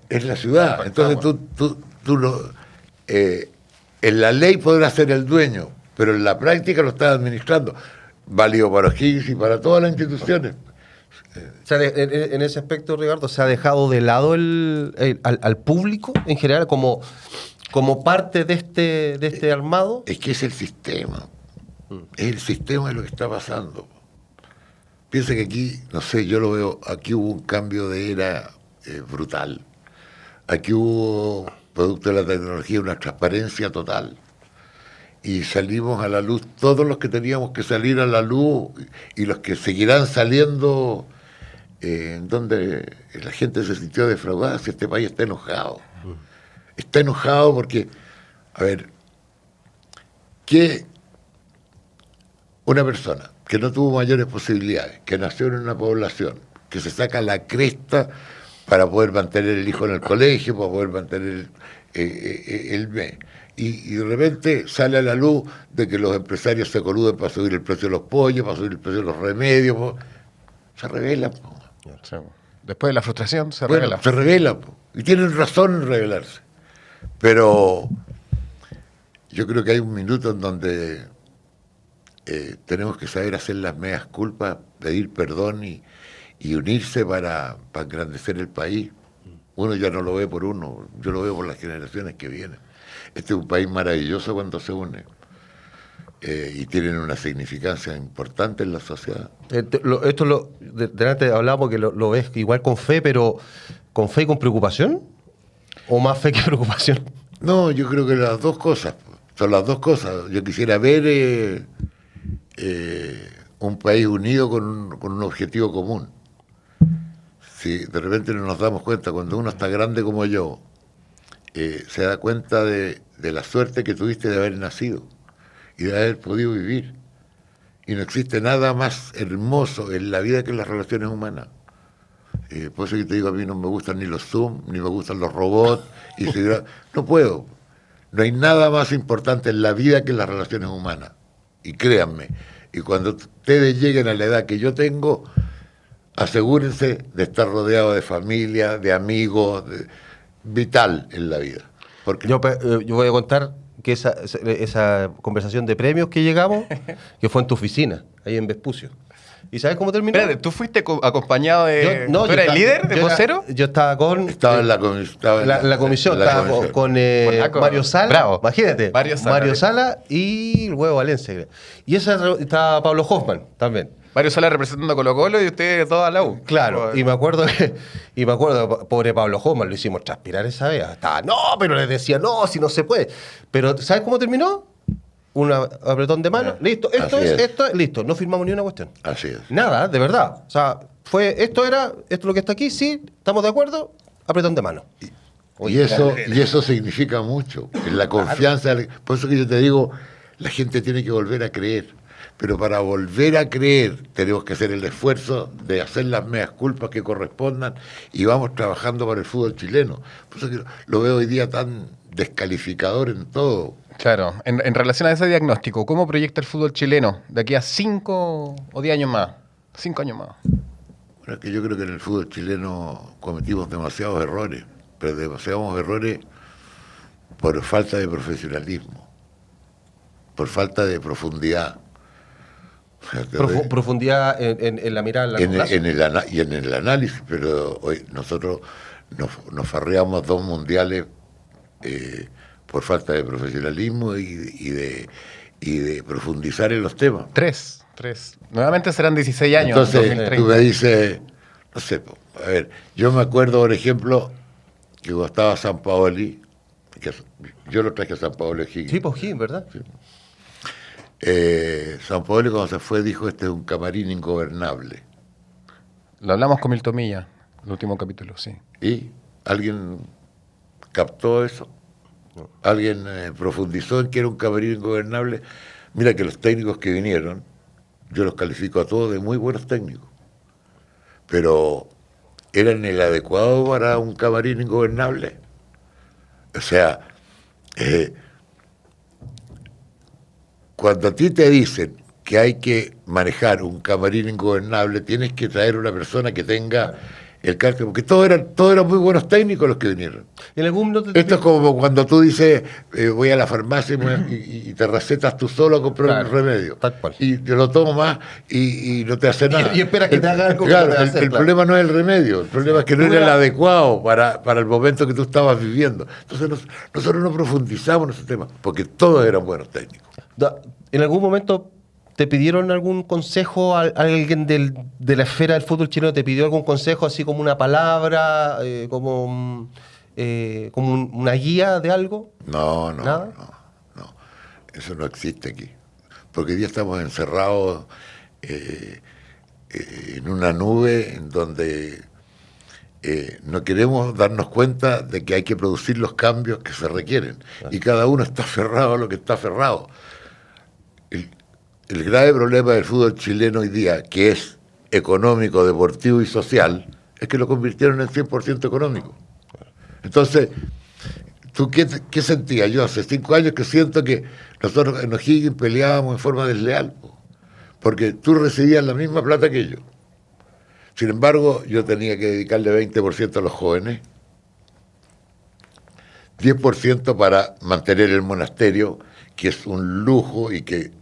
Es la ciudad. Entonces tú en la ley podrás ser el dueño, pero en la práctica lo estás administrando. Válido para O'Higgins y para todas las instituciones. O sea, en ese aspecto, Ricardo, ¿se ha dejado de lado al público en general como parte de este armado? Es que es el sistema. Es el sistema de lo que está pasando. Piensa que aquí, no sé, yo lo veo, aquí hubo un cambio de era brutal. Aquí hubo, producto de la tecnología, una transparencia total. Y salimos a la luz todos los que teníamos que salir a la luz y los que seguirán saliendo, en donde la gente se sintió defraudada. Si este país está enojado. Está enojado porque, a ver, que una persona que no tuvo mayores posibilidades, que nació en una población, que se saca la cresta para poder mantener el hijo en el colegio, para poder mantener el mes. Y de repente sale a la luz de que los empresarios se coluden para subir el precio de los pollos, para subir el precio de los remedios. Se rebelan. Sí. Después de la frustración se revela. Se rebelan. Y tienen razón en rebelarse. Pero yo creo que hay un minuto en donde tenemos que saber hacer las medias culpas, pedir perdón y unirse para engrandecer el país. Uno ya no lo ve por uno, yo lo veo por las generaciones que vienen. Este es un país maravilloso cuando se une. y tienen una significancia importante en la sociedad. Delante hablábamos que lo ves igual con fe, pero ¿con fe y con preocupación? ¿O más fe que preocupación? No, yo creo que las dos cosas, son las dos cosas. Yo quisiera ver un país unido con un objetivo común. Si de repente no nos damos cuenta, cuando uno está grande como yo, se da cuenta de la suerte que tuviste de haber nacido y de haber podido vivir. Y no existe nada más hermoso en la vida que las relaciones humanas. Por eso que te digo, a mí no me gustan ni los Zoom, ni me gustan los robots. No puedo. No hay nada más importante en la vida que las relaciones humanas. Y créanme, y cuando ustedes lleguen a la edad que yo tengo, asegúrense de estar rodeado de familia, de amigos, vital en la vida. Porque yo voy a contar que esa conversación de premios que llegamos, que fue en tu oficina, ahí en Vespucio. ¿Y sabes cómo terminó? Espérate, ¿tú fuiste acompañado de... ¿Tú eras el líder de vocero? Yo estaba con... Estaba en la comisión. Estaba con Mario Sala. Bravo. Imagínate. Mario Sala y el Huevo Valencia. Y estaba Pablo Hoffman también. Mario Sala representando a Colo-Colo y ustedes todos a la U. Claro, y me acuerdo, pobre Pablo Hoffman, lo hicimos transpirar esa vez. Estaba, no, pero les decía, no, si no se puede. Pero, ¿sabes cómo terminó? Un apretón de mano, listo, esto es, listo, no firmamos ni una cuestión. Así es. Nada, de verdad. O sea, esto es lo que está aquí, sí, estamos de acuerdo, apretón de mano. Y eso significa mucho, en la confianza. Por eso que yo te digo, la gente tiene que volver a creer. Pero para volver a creer tenemos que hacer el esfuerzo de hacer las medias culpas que correspondan y vamos trabajando para el fútbol chileno. Por eso que lo veo hoy día tan descalificador en todo. Claro, en relación a ese diagnóstico, ¿cómo proyecta el fútbol chileno de aquí a 5 o 10 años más? 5 años más. Bueno, es que yo creo que en el fútbol chileno cometimos demasiados errores, pero demasiados errores por falta de profesionalismo, por falta de profundidad. Profundidad en la mirada y en el análisis, pero hoy nosotros nos farreamos 2 mundiales por falta de profesionalismo y de profundizar en los temas. 3. Nuevamente serán 16 años. Entonces tú me dices, no sé, a ver, yo me acuerdo, por ejemplo, que cuando estaba Sampaoli, que yo lo traje a Sampaoli Higgins. Sí, pues Higgins, ¿verdad? Sí. Sampaoli cuando se fue dijo, este es un camarín ingobernable. Lo hablamos con Milton Milla, el último capítulo, sí. ¿Y alguien captó eso? ¿Alguien profundizó en que era un camarín ingobernable? Mira que los técnicos que vinieron, yo los califico a todos de muy buenos técnicos, pero ¿eran el adecuado para un camarín ingobernable? O sea, cuando a ti te dicen que hay que manejar un camarín ingobernable, tienes que traer una persona que tenga el carácter, porque todos eran muy buenos técnicos los que vinieron. Esto es como cuando tú dices, voy a la farmacia y te recetas tú solo a comprar un remedio. Tal cual. Y te lo tomas y no te hace nada. Y esperas que te haga algo. Claro, el problema no es el remedio, el problema es que no era el adecuado para el momento que tú estabas viviendo. Entonces nosotros no profundizamos en ese tema, porque todos eran buenos técnicos. ¿En algún momento te pidieron algún consejo? ¿Alguien de la esfera del fútbol chileno te pidió algún consejo, así como una palabra, como una guía de algo? No. ¿Nada? No. Eso no existe aquí. Porque hoy día estamos encerrados en una nube en donde no queremos darnos cuenta de que hay que producir los cambios que se requieren. Y cada uno está aferrado a lo que está aferrado. El grave problema del fútbol chileno hoy día, que es económico, deportivo y social, es que lo convirtieron en 100% económico. Entonces, ¿tú qué sentías? Yo hace 5 años que siento que nosotros en O'Higgins peleábamos en forma desleal, porque tú recibías la misma plata que yo. Sin embargo, yo tenía que dedicarle 20% a los jóvenes, 10% para mantener el monasterio, que es un lujo y que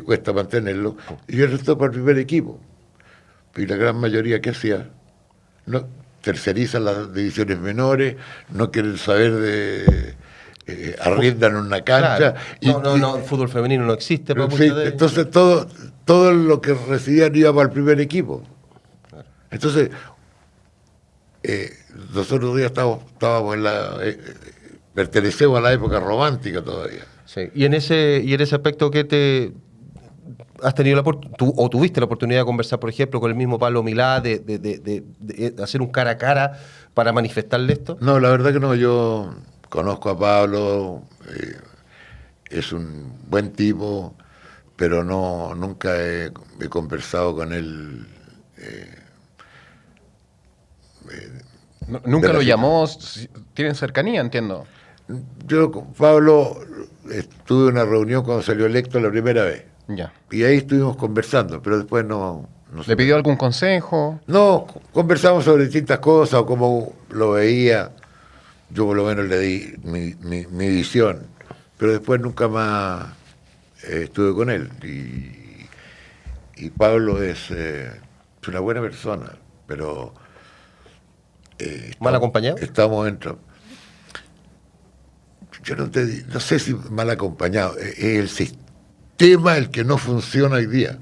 cuesta mantenerlo, y el resto para el primer equipo. Y la gran mayoría, ¿qué hacía? No tercerizan las divisiones menores, no quieren saber arriendan una cancha. Claro. No, el fútbol femenino no existe. Entonces todo lo que recibían iba para el primer equipo. Entonces, nosotros ya estábamos en la... pertenecemos a la época romántica todavía. Sí. Y en ese aspecto, ¿qué has tenido o tuviste la oportunidad de conversar, por ejemplo, con el mismo Pablo Milá, de hacer un cara a cara para manifestarle esto? No, la verdad que no. Yo conozco a Pablo, es un buen tipo, pero nunca he conversado con él. ¿Nunca lo llamó? ¿Tienen cercanía, entiendo? Yo con Pablo tuve una reunión cuando salió electo la primera vez. Ya. Y ahí estuvimos conversando, pero después no ¿Le pidió algún consejo? No, conversamos sobre distintas cosas o cómo lo veía. Yo por lo menos le di mi visión, pero después nunca más estuve con él. Y Pablo es una buena persona, pero... ¿Mal acompañado? Estamos dentro. Yo no sé si mal acompañado. Es el sistema el que no funciona hoy día.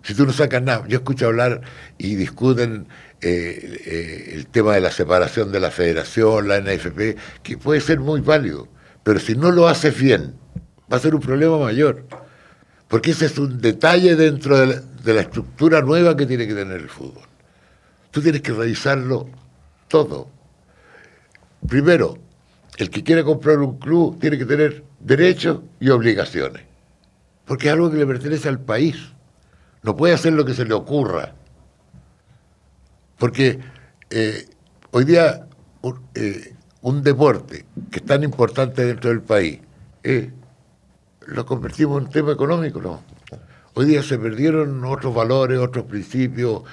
Si tú no sacas nada, yo escucho hablar y discuten el tema de la separación de la federación, la NFP, que puede ser muy válido, pero si no lo haces bien, va a ser un problema mayor, porque ese es un detalle dentro de la estructura nueva que tiene que tener el fútbol. Tú tienes que revisarlo todo. Primero, el que quiere comprar un club tiene que tener derechos y obligaciones, porque es algo que le pertenece al país. No puede hacer lo que se le ocurra. Porque hoy día un deporte que es tan importante dentro del país, lo convertimos en un tema económico, ¿no? Hoy día se perdieron otros valores, otros principios,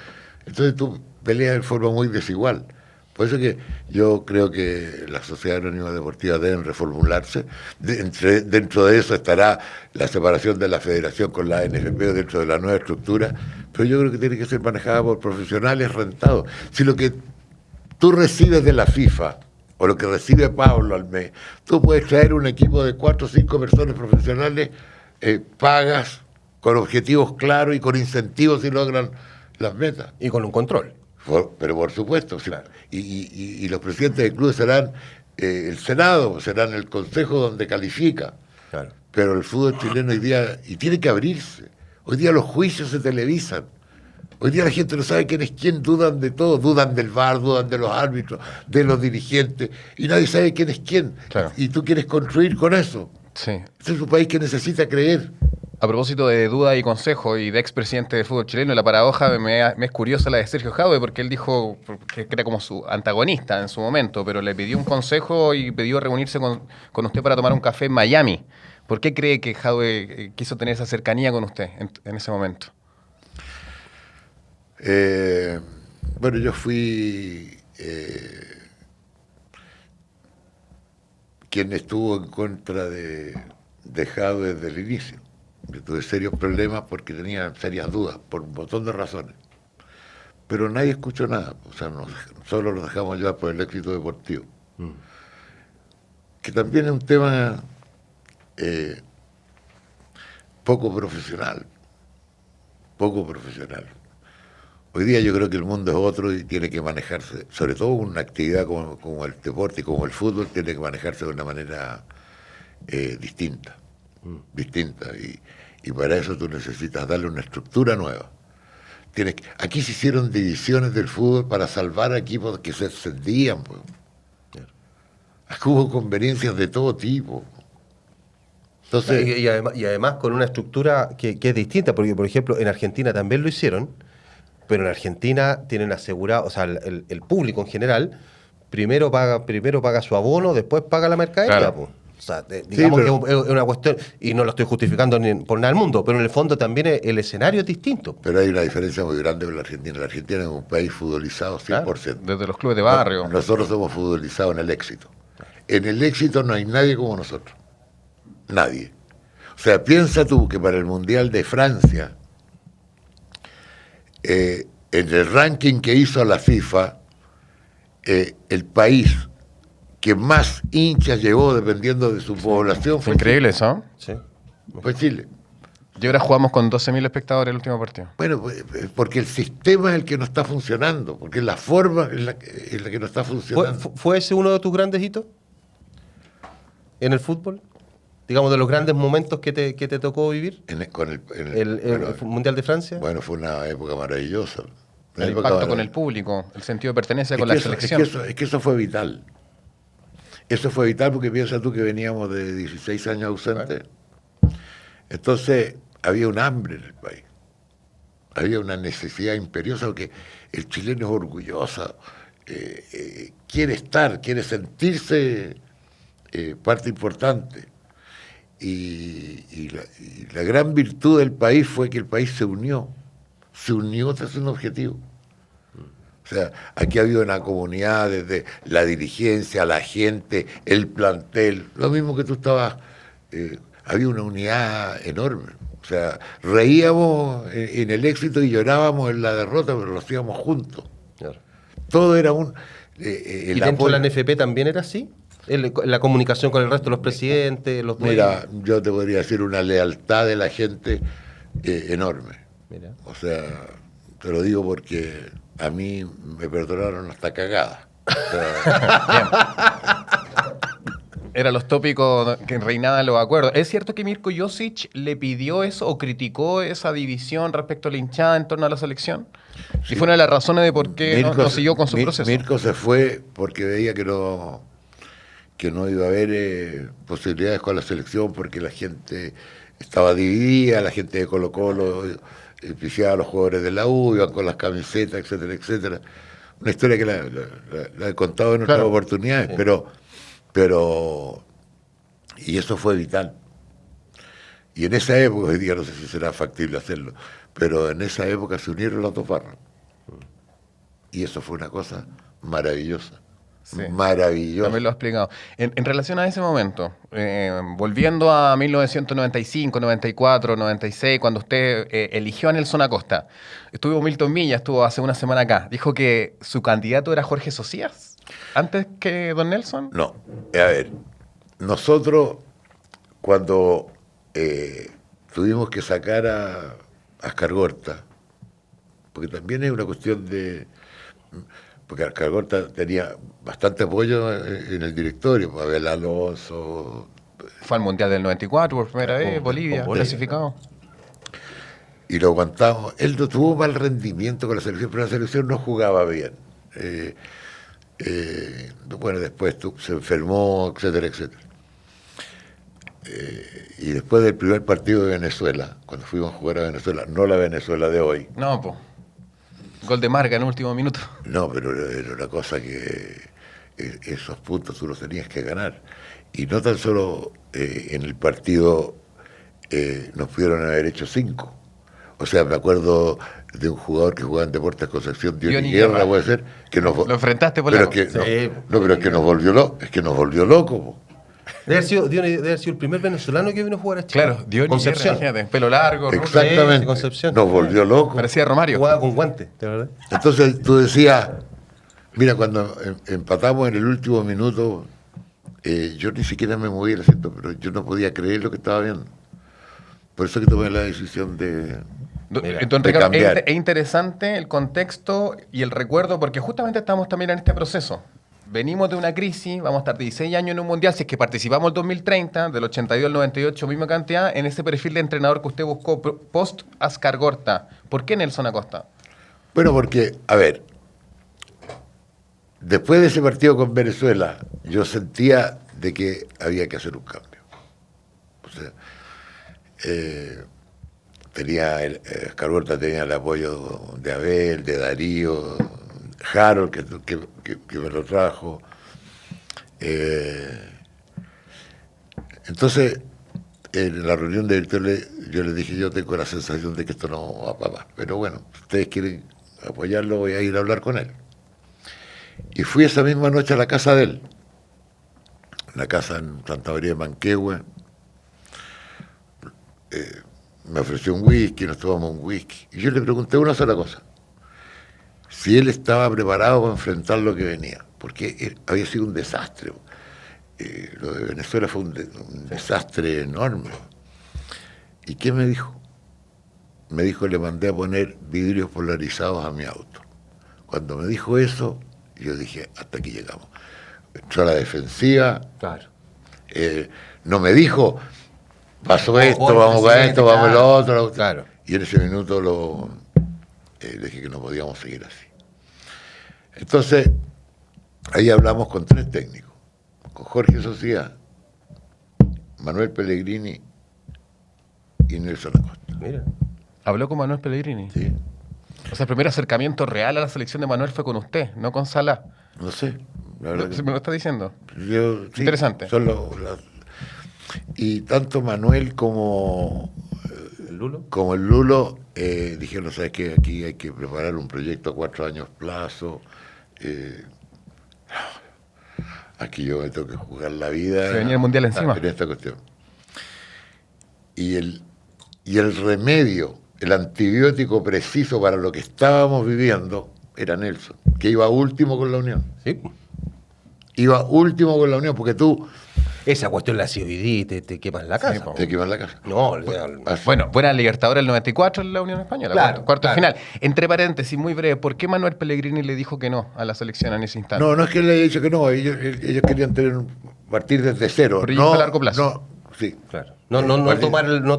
entonces tú peleas de forma muy desigual. Por eso que yo creo que las sociedades anónimas deportivas deben reformularse. Dentro de eso estará la separación de la federación con la NFP dentro de la nueva estructura, pero yo creo que tiene que ser manejada por profesionales rentados. Si lo que tú recibes de la FIFA o lo que recibe Pablo al mes, tú puedes traer un equipo de 4 o 5 personas profesionales, pagas, con objetivos claros y con incentivos si logran las metas. Y con un control. Pero por supuesto, claro. Y los presidentes del club serán el Senado, serán el Consejo donde califica. Claro. Pero el fútbol chileno hoy día, y tiene que abrirse, hoy día los juicios se televisan. Hoy día la gente no sabe quién es quién, dudan de todo, dudan del VAR, dudan de los árbitros, de los dirigentes, y nadie sabe quién es quién. Claro. Y tú quieres construir con eso. Sí. Este es un país que necesita creer. A propósito de duda y consejo y de expresidente del fútbol chileno, la paradoja me es curiosa la de Sergio Jadwe, porque él dijo que era como su antagonista en su momento, pero le pidió un consejo y pidió reunirse con usted para tomar un café en Miami. ¿Por qué cree que Jadwe quiso tener esa cercanía con usted en ese momento? Bueno, yo fui quien estuvo en contra de Jadwe desde el inicio. Yo tuve serios problemas porque tenía serias dudas, por un montón de razones. Pero nadie escuchó nada, o sea, solo nos dejamos llevar por el éxito deportivo. Que también es un tema poco profesional. Hoy día yo creo que el mundo es otro y tiene que manejarse, sobre todo una actividad como el deporte y como el fútbol, tiene que manejarse de una manera distinta. Y para eso tú necesitas darle una estructura nueva. Aquí se hicieron divisiones del fútbol para salvar a equipos que se extendían, pues. Aquí hubo conveniencias de todo tipo. Entonces, y además con una estructura que es distinta, porque por ejemplo en Argentina también lo hicieron, pero en Argentina tienen asegurado, o sea, el público en general primero paga su abono, después paga la mercadería, claro. Pues. O sea, digamos sí, pero, que es una cuestión, y no lo estoy justificando por nada del mundo, pero en el fondo también el escenario es distinto. Pero hay una diferencia muy grande con la Argentina. La Argentina es un país futbolizado 100%. Claro. Desde los clubes de barrio. Nosotros somos futbolizados en el éxito. En el éxito no hay nadie como nosotros. Nadie. O sea, piensa tú que para el Mundial de Francia, en el ranking que hizo la FIFA, el país que más hinchas llevó dependiendo de su población Fue increíble eso. Sí. fue Chile. Y ahora jugamos con 12.000 espectadores el último partido. Bueno, porque el sistema es el que no está funcionando, porque es la forma en la que no está funcionando. ¿Fue ese uno de tus grandes hitos en el fútbol? Digamos, de los grandes momentos que te tocó vivir. El Mundial de Francia. Bueno, fue una época maravillosa. El impacto con el público, el sentido de pertenencia con la selección. Es que eso fue vital. Eso fue vital porque piensa tú que veníamos de 16 años ausentes. Entonces, había un hambre en el país. Había una necesidad imperiosa porque el chileno es orgulloso, quiere estar, quiere sentirse parte importante. Y la gran virtud del país fue que el país se unió tras un objetivo. O sea, aquí ha habido una comunidad desde la dirigencia, la gente, el plantel, lo mismo que tú estabas, había una unidad enorme. O sea, reíamos en el éxito y llorábamos en la derrota, pero lo hacíamos juntos. Claro. Todo era un... ¿Y dentro de la NFP también era así? La comunicación con el resto de los presidentes, los medios. Mira, yo te podría decir una lealtad de la gente enorme. Mira. O sea, te lo digo porque a mí me perdonaron hasta cagada. O sea, Eran los tópicos que reinaban los acuerdos. ¿Es cierto que Mirko Josic le pidió eso o criticó esa división respecto a la hinchada en torno a la selección? Sí. Y fue una de las razones de por qué no siguió con su proceso. Mirko se fue porque veía que no iba a haber posibilidades con la selección porque la gente estaba dividida, la gente de Colo-Colo pifiaba a los jugadores de la U, iban con las camisetas, etcétera, etcétera. Una historia que la he contado en otras oportunidades, sí. pero y eso fue vital. Y en esa época, hoy día no sé si será factible hacerlo, pero en esa época se unieron los dos barrios. Y eso fue una cosa maravillosa. Sí, maravilloso. También lo ha explicado. En relación a ese momento, volviendo a 1995, 94, 96, cuando usted eligió a Nelson Acosta, estuvo Milton Milla, estuvo hace una semana acá, dijo que su candidato era Jorge Socias, antes que don Nelson. No, a ver, nosotros cuando tuvimos que sacar a Ascargorta, porque también es una cuestión de... Porque Ascargorta tenía bastante apoyo en el directorio, Abel Alonso. Fue al Mundial del 94 por primera vez, Bolivia, clasificado. Y lo aguantamos. Él no tuvo mal rendimiento con la selección, pero la selección no jugaba bien. Bueno, después se enfermó, etcétera, etcétera. Y después del primer partido de Venezuela, cuando fuimos a jugar a Venezuela, no la Venezuela de hoy. No, pues. Gol de Marga en el último minuto. No, pero era una cosa que esos puntos tú los tenías que ganar. Y no tan solo en el partido nos pudieron haber hecho 5. O sea, me acuerdo de un jugador que jugaba en Deportes Concepción, Diony Guerra, puede ser, que nos... Lo enfrentaste por pero la... que, sí. Pero es que nos volvió loco. Po. Debe haber sido el primer venezolano que vino a jugar a Chile. Claro, Diony Concepción. Guerra, pelo largo. Exactamente. Concepción. Nos volvió loco. Parecía Romario. Jugaba con guantes, de verdad. Entonces tú decías, mira, cuando empatamos en el último minuto, yo ni siquiera me moví el asiento, pero yo no podía creer lo que estaba viendo. Por eso que tomé la decisión de Ricardo, es interesante el contexto y el recuerdo, porque justamente estamos también en este proceso. Venimos de una crisis, vamos a estar 16 años en un mundial, si es que participamos el 2030, del 82 al 98, misma cantidad, en ese perfil de entrenador que usted buscó post Ascargorta. ¿Por qué Nelson Acosta? Bueno, porque, a ver, después de ese partido con Venezuela, yo sentía de que había que hacer un cambio. O sea, Ascargorta tenía el apoyo de Abel, de Darío, Harold, que me lo trajo. Entonces, en la reunión de directores, yo les dije, yo tengo la sensación de que esto no va para más. Pero bueno, si ustedes quieren apoyarlo, voy a ir a hablar con él. Y fui esa misma noche a la casa de él, la casa en Santa María de Manquehue. Me ofreció un whisky, nos tomamos un whisky. Y yo le pregunté una sola cosa. Si él estaba preparado para enfrentar lo que venía, porque había sido un desastre. lo de Venezuela fue un desastre enorme. ¿Y qué me dijo? Me dijo, le mandé a poner vidrios polarizados a mi auto. Cuando me dijo eso, yo dije, hasta aquí llegamos. Entró a la defensiva. Claro. No me dijo, pasó esto, vamos a esto, vamos a lo otro. Claro. Y en ese minuto le dije que no podíamos seguir así. Entonces, ahí hablamos con 3 técnicos. Con Jorge Sociedad, Manuel Pellegrini y Nelson Acosta. Mira. ¿Habló con Manuel Pellegrini? ¿Sí? O sea, el primer acercamiento real a la selección de Manuel fue con usted, no con Salah. No sé. La verdad que ¿Me lo está diciendo? yo, sí, Interesante. Y tanto Manuel como ¿El Lulo? como el Lulo dijeron, ¿sabes qué? Aquí hay que preparar un proyecto a 4 años plazo. Aquí yo me tengo que jugar la vida. Se venía el Mundial encima. En esta cuestión. Y el remedio, el antibiótico preciso para lo que estábamos viviendo era Nelson, que iba último con la Unión. Sí. Iba último con la Unión, porque tú Esa cuestión la COID te quemas la casa. po. te quemas la casa. No, Bueno, buena Libertadores el 94 en la Unión Española, Claro, cuarto de claro. final. Entre paréntesis, muy breve, ¿por qué Manuel Pellegrini le dijo que no a la selección en ese instante? No es que le haya dicho que no, ellos querían partir desde cero. Proyecto a largo plazo. Sí. claro. No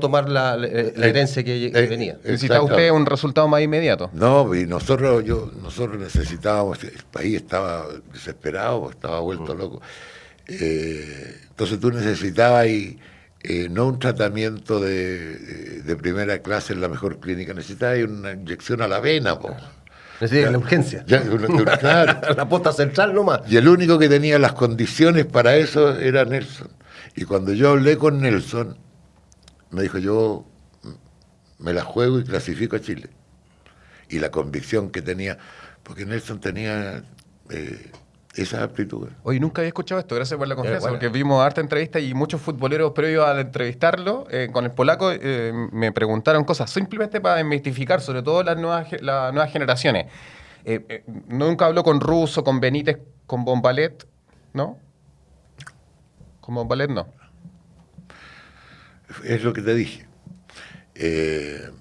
tomar la herencia que venía. ¿Necesitaba usted un resultado más inmediato? No, y nosotros necesitábamos, el país estaba desesperado, estaba vuelto loco. Entonces tú necesitabas no un tratamiento de primera clase en la mejor clínica, necesitabas una inyección a la vena, po. Necesitas la urgencia. Claro. La posta central nomás. Y el único que tenía las condiciones para eso era Nelson. Y cuando yo hablé con Nelson, me dijo, yo me la juego y clasifico a Chile. Y la convicción que tenía, porque Nelson tenía esas aptitudes. Oye, nunca había escuchado esto, gracias por la confianza, bueno. porque vimos harta entrevista y muchos futboleros previos al entrevistarlo con el polaco me preguntaron cosas simplemente para desmitificar, sobre todo las nuevas generaciones. Nunca habló con Russo, con Benítez, con Bombalet, ¿no? Con Bombalet no. Es lo que te dije.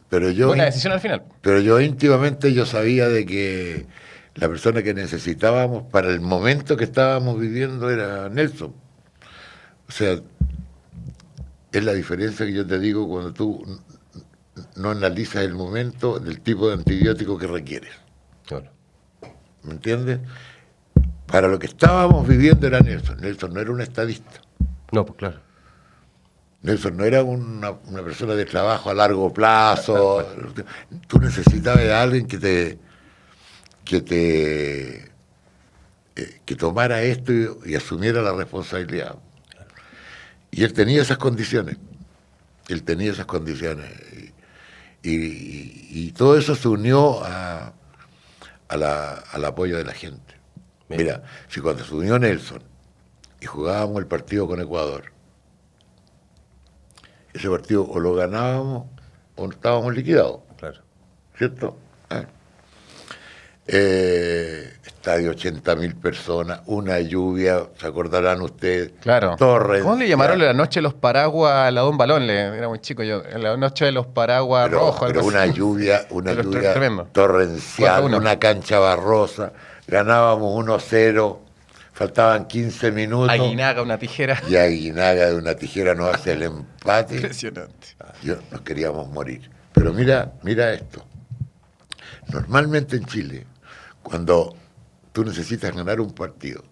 Pero yo Buena decisión al final. Pero yo íntimamente yo sabía de que la persona que necesitábamos para el momento que estábamos viviendo era Nelson. O sea, es la diferencia que yo te digo cuando tú no analizas el momento del tipo de antibiótico que requieres. Claro. ¿Me entiendes? Para lo que estábamos viviendo era Nelson. Nelson no era un estadista. No, pues claro. Nelson no era una persona de trabajo a largo plazo. Tú necesitabas de alguien que tomara esto y asumiera la responsabilidad. Y él tenía esas condiciones. Y todo eso se unió al apoyo de la gente. Mira, si cuando se unió Nelson y jugábamos el partido con Ecuador, ese partido o lo ganábamos o estábamos liquidados. Claro. ¿Cierto? Estadio 80.000 personas, una lluvia, ¿se acordarán ustedes? Claro. Torres. ¿Cómo le llamaron la noche de los paraguas a la Don Balón? Era muy chico yo. La noche de los paraguas rojos. Pero una lluvia tremendo. torrencial, 4-1. una cancha barrosa, ganábamos 1-0, faltaban 15 minutos. Aguinaga, una tijera. Y Aguinaga de una tijera nos hace el empate. Impresionante. Nos queríamos morir. Pero mira esto. Normalmente en Chile, cuando tú necesitas ganar un partido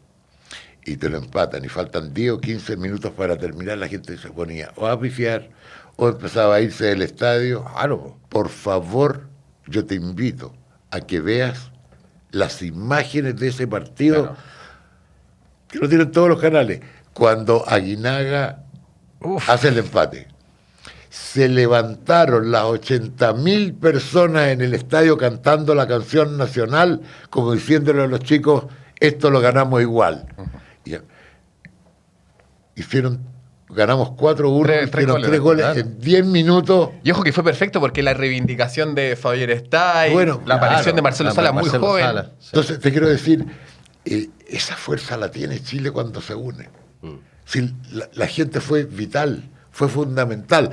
y te lo empatan y faltan 10 o 15 minutos para terminar, la gente se ponía o a pifiar o empezaba a irse del estadio. Claro. Por favor, yo te invito a que veas las imágenes de ese partido, Claro. que lo tienen todos los canales, cuando Aguinaga hace el empate. Se levantaron las 80.000 personas en el estadio cantando la canción nacional, como diciéndole a los chicos, esto lo ganamos igual. Ganamos 4-1, Tres hicieron goles, 3 goles claro. en 10 minutos. Y ojo que fue perfecto porque la reivindicación de Fabián Stay, Bueno, la aparición de Marcelo Sala muy Marcelo joven. Sala, sí. Entonces te quiero decir, esa fuerza la tiene Chile cuando se une. Si la gente fue vital, fue fundamental.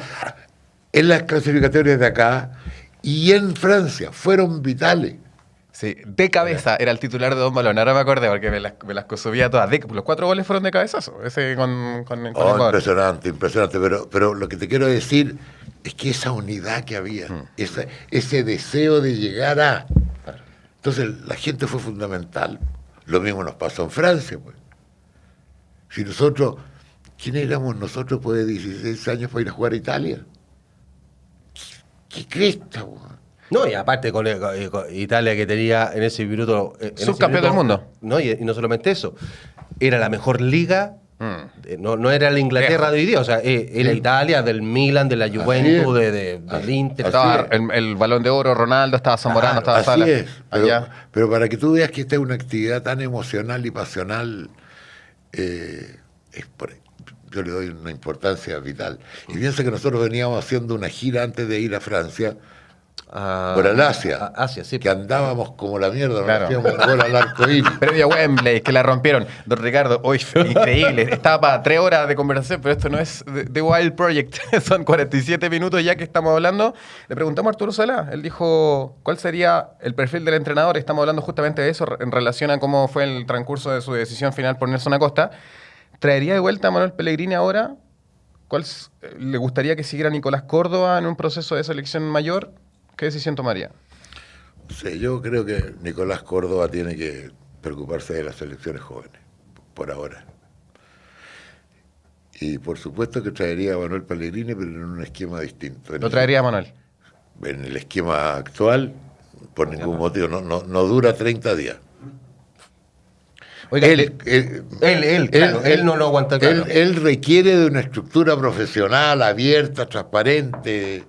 En las clasificatorias de acá y en Francia fueron vitales. Sí, de cabeza era el titular de Don Balón. Ahora me acordé porque me las subía todas. Los 4 goles fueron de cabezazo. Ese con Ecuador. Impresionante, impresionante. Pero lo que te quiero decir es que esa unidad que había, ese deseo de llegar a... Entonces la gente fue fundamental. Lo mismo nos pasó en Francia, pues. Si nosotros... ¿Quién éramos nosotros después de 16 años para ir a jugar a Italia? ¿Qué cresta, weón? No, y aparte con Italia que tenía en ese minuto... Subcampeón del mundo. No, y no solamente eso. Era la mejor liga. No era la Inglaterra de hoy día. O sea, era Italia, del Milan, de la Juventus, del Inter. Estaba el Balón de Oro, Ronaldo, estaba Zamorano, estaba así Sala. Es, pero para que tú veas que esta es una actividad tan emocional y pasional, yo le doy una importancia vital. Y piensa que nosotros veníamos haciendo una gira antes de ir a Francia, por el Asia, sí. que andábamos como la mierda, Claro. nos hacíamos un gol al arco iris. Previo a Wembley, que la rompieron. Don Ricardo, hoy increíble. Estaba para 3 horas de conversación, pero esto no es The Wild Project. Son 47 minutos ya que estamos hablando. Le preguntamos a Arturo Sala. Él dijo, ¿cuál sería el perfil del entrenador? Estamos hablando justamente de eso en relación a cómo fue el transcurso de su decisión final por Nelson Acosta. ¿Traería de vuelta a Manuel Pellegrini ahora? ¿Le gustaría que siguiera Nicolás Córdoba en un proceso de selección mayor? ¿Qué decisión tomaría? Sí, yo creo que Nicolás Córdoba tiene que preocuparse de las selecciones jóvenes, por ahora. Y por supuesto que traería a Manuel Pellegrini, pero en un esquema distinto. ¿Lo traería a Manuel? En el esquema actual, por ningún motivo, no dura 30 días. Oiga, Él no lo aguanta. Claro. Él requiere de una estructura profesional, abierta, transparente,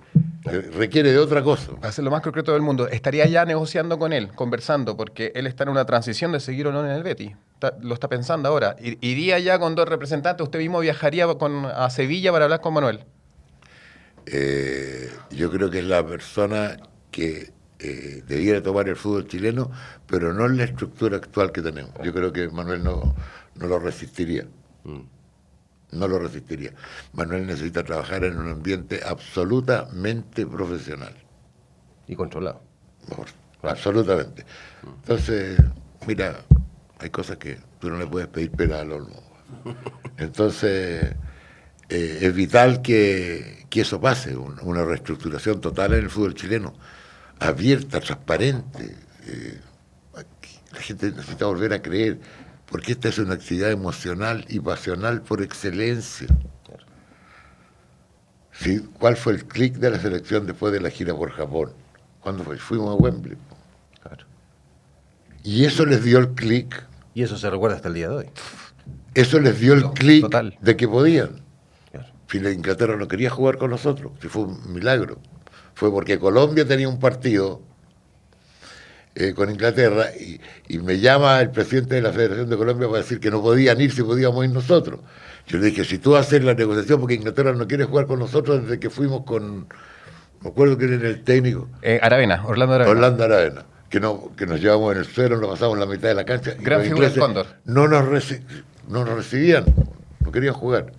requiere de otra cosa. Para ser lo más concreto del mundo, ¿estaría ya negociando con él, conversando, porque él está en una transición de seguir o no en el Betis? Lo está pensando ahora. ¿Iría ya con 2 representantes? ¿Usted mismo viajaría a Sevilla para hablar con Manuel? Yo creo que es la persona que debiera tomar el fútbol chileno, pero no en la estructura actual que tenemos. Yo creo que Manuel no lo resistiría. No lo resistiría. Manuel necesita trabajar en un ambiente absolutamente profesional. Y controlado. Absolutamente. Entonces, mira, hay cosas que tú no le puedes pedir pera al olmo. Entonces, es vital que eso pase, una reestructuración total en el fútbol chileno, abierta, transparente. La gente necesita volver a creer, porque esta es una actividad emocional y pasional por excelencia. ¿Sí? ¿Cuál fue el clic de la selección después de la gira por Japón? ¿Cuándo fue? Fuimos a Wembley. Claro. Y eso les dio el clic. Y eso se recuerda hasta el día de hoy. Eso les dio el clic total. de que podían. Claro. Si la Inglaterra no quería jugar con nosotros, si fue un milagro. Fue porque Colombia tenía un partido con Inglaterra y me llama el presidente de la Federación de Colombia para decir que no podían ir si podíamos ir nosotros. Yo le dije, si tú haces la negociación porque Inglaterra no quiere jugar con nosotros desde que fuimos con, me acuerdo que era el técnico. Aravena, Orlando Aravena. Orlando Aravena, que nos llevamos en el suelo, nos pasamos en la mitad de la cancha. Gran figura del Cóndor. No nos recibían, no querían jugar.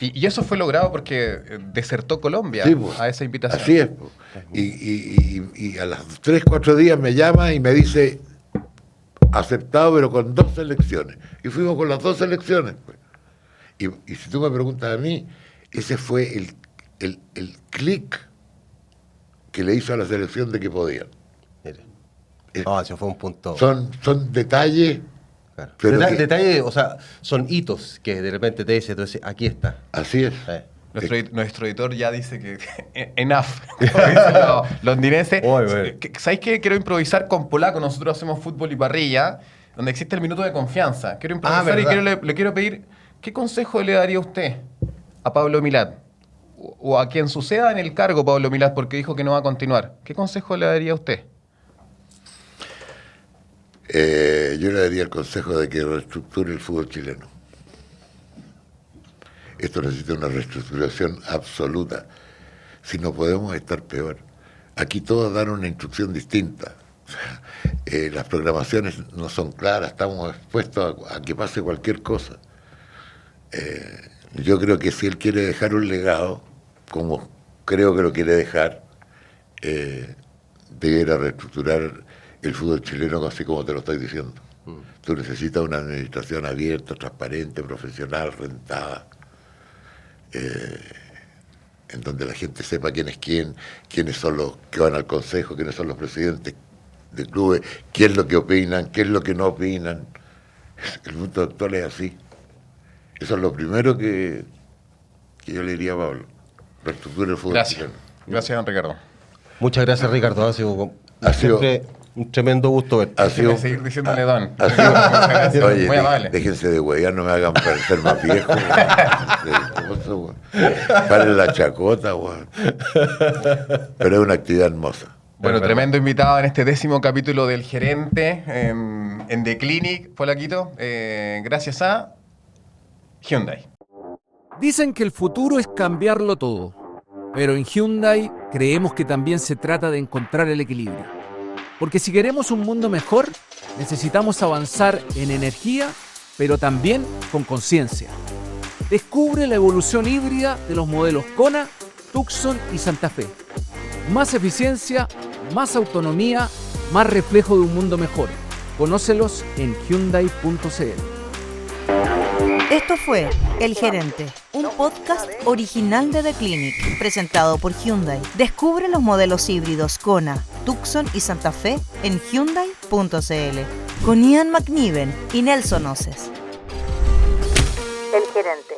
Y eso fue logrado porque desertó Colombia Sí, pues, a esa invitación. Así es. Pues. Y a los 3, 4 días me llama y me dice, aceptado, pero con 2 selecciones. Y fuimos con las 2 selecciones. Pues. Y si tú me preguntas a mí, ese fue el clic que le hizo a la selección de que podían. Mire. No, eso fue un punto. Son detalles. Claro. Pero Detalles, o sea, son hitos que de repente te dice, entonces aquí está. Así es. Nuestro editor ya dice que enough, como dicen los londinenses. ¿Sabéis qué? Quiero improvisar con polaco. Nosotros hacemos fútbol y parrilla, donde existe el minuto de confianza. Quiero improvisar y le quiero pedir, ¿qué consejo le daría usted a Pablo Milad? O a quien suceda en el cargo Pablo Milad, porque dijo que no va a continuar. ¿Qué consejo le daría a usted? Yo le daría el consejo de que reestructure el fútbol chileno. Esto necesita una reestructuración absoluta. Si no podemos estar peor. Aquí todos dan una instrucción distinta. Las programaciones no son claras, estamos expuestos a que pase cualquier cosa. Yo creo que si él quiere dejar un legado, como creo que lo quiere dejar, debiera reestructurar el fútbol chileno así como te lo estoy diciendo. Tú necesitas una administración abierta, transparente, profesional, rentada, en donde la gente sepa quién es quién, quiénes son los que van al consejo, quiénes son los presidentes de clubes, qué es lo que opinan, qué es lo que no opinan. El mundo actual es así. Eso es lo primero que yo le diría a Pablo. Reestructura el fútbol chileno. Gracias, don Ricardo. Muchas gracias, Ricardo. Ha sido siempre un tremendo gusto verte. Ha sido, seguir diciéndole don. Oye, muy amable. Déjense de huear, no me hagan parecer más viejo. Paren la chacota, weón. Pero es una actividad hermosa. Bueno, tremendo invitado en este 10º capítulo del Gerente en The Clinic, Polaquito. Gracias a Hyundai. Dicen que el futuro es cambiarlo todo, pero en Hyundai creemos que también se trata de encontrar el equilibrio. Porque si queremos un mundo mejor, necesitamos avanzar en energía, pero también con conciencia. Descubre la evolución híbrida de los modelos Kona, Tucson y Santa Fe. Más eficiencia, más autonomía, más reflejo de un mundo mejor. Conócelos en Hyundai.cl. Esto fue El Gerente, un podcast original de The Clinic, presentado por Hyundai. Descubre los modelos híbridos Kona, Tucson y Santa Fe en Hyundai.cl. Con Ian McNiven y Nelson Oces. El Gerente.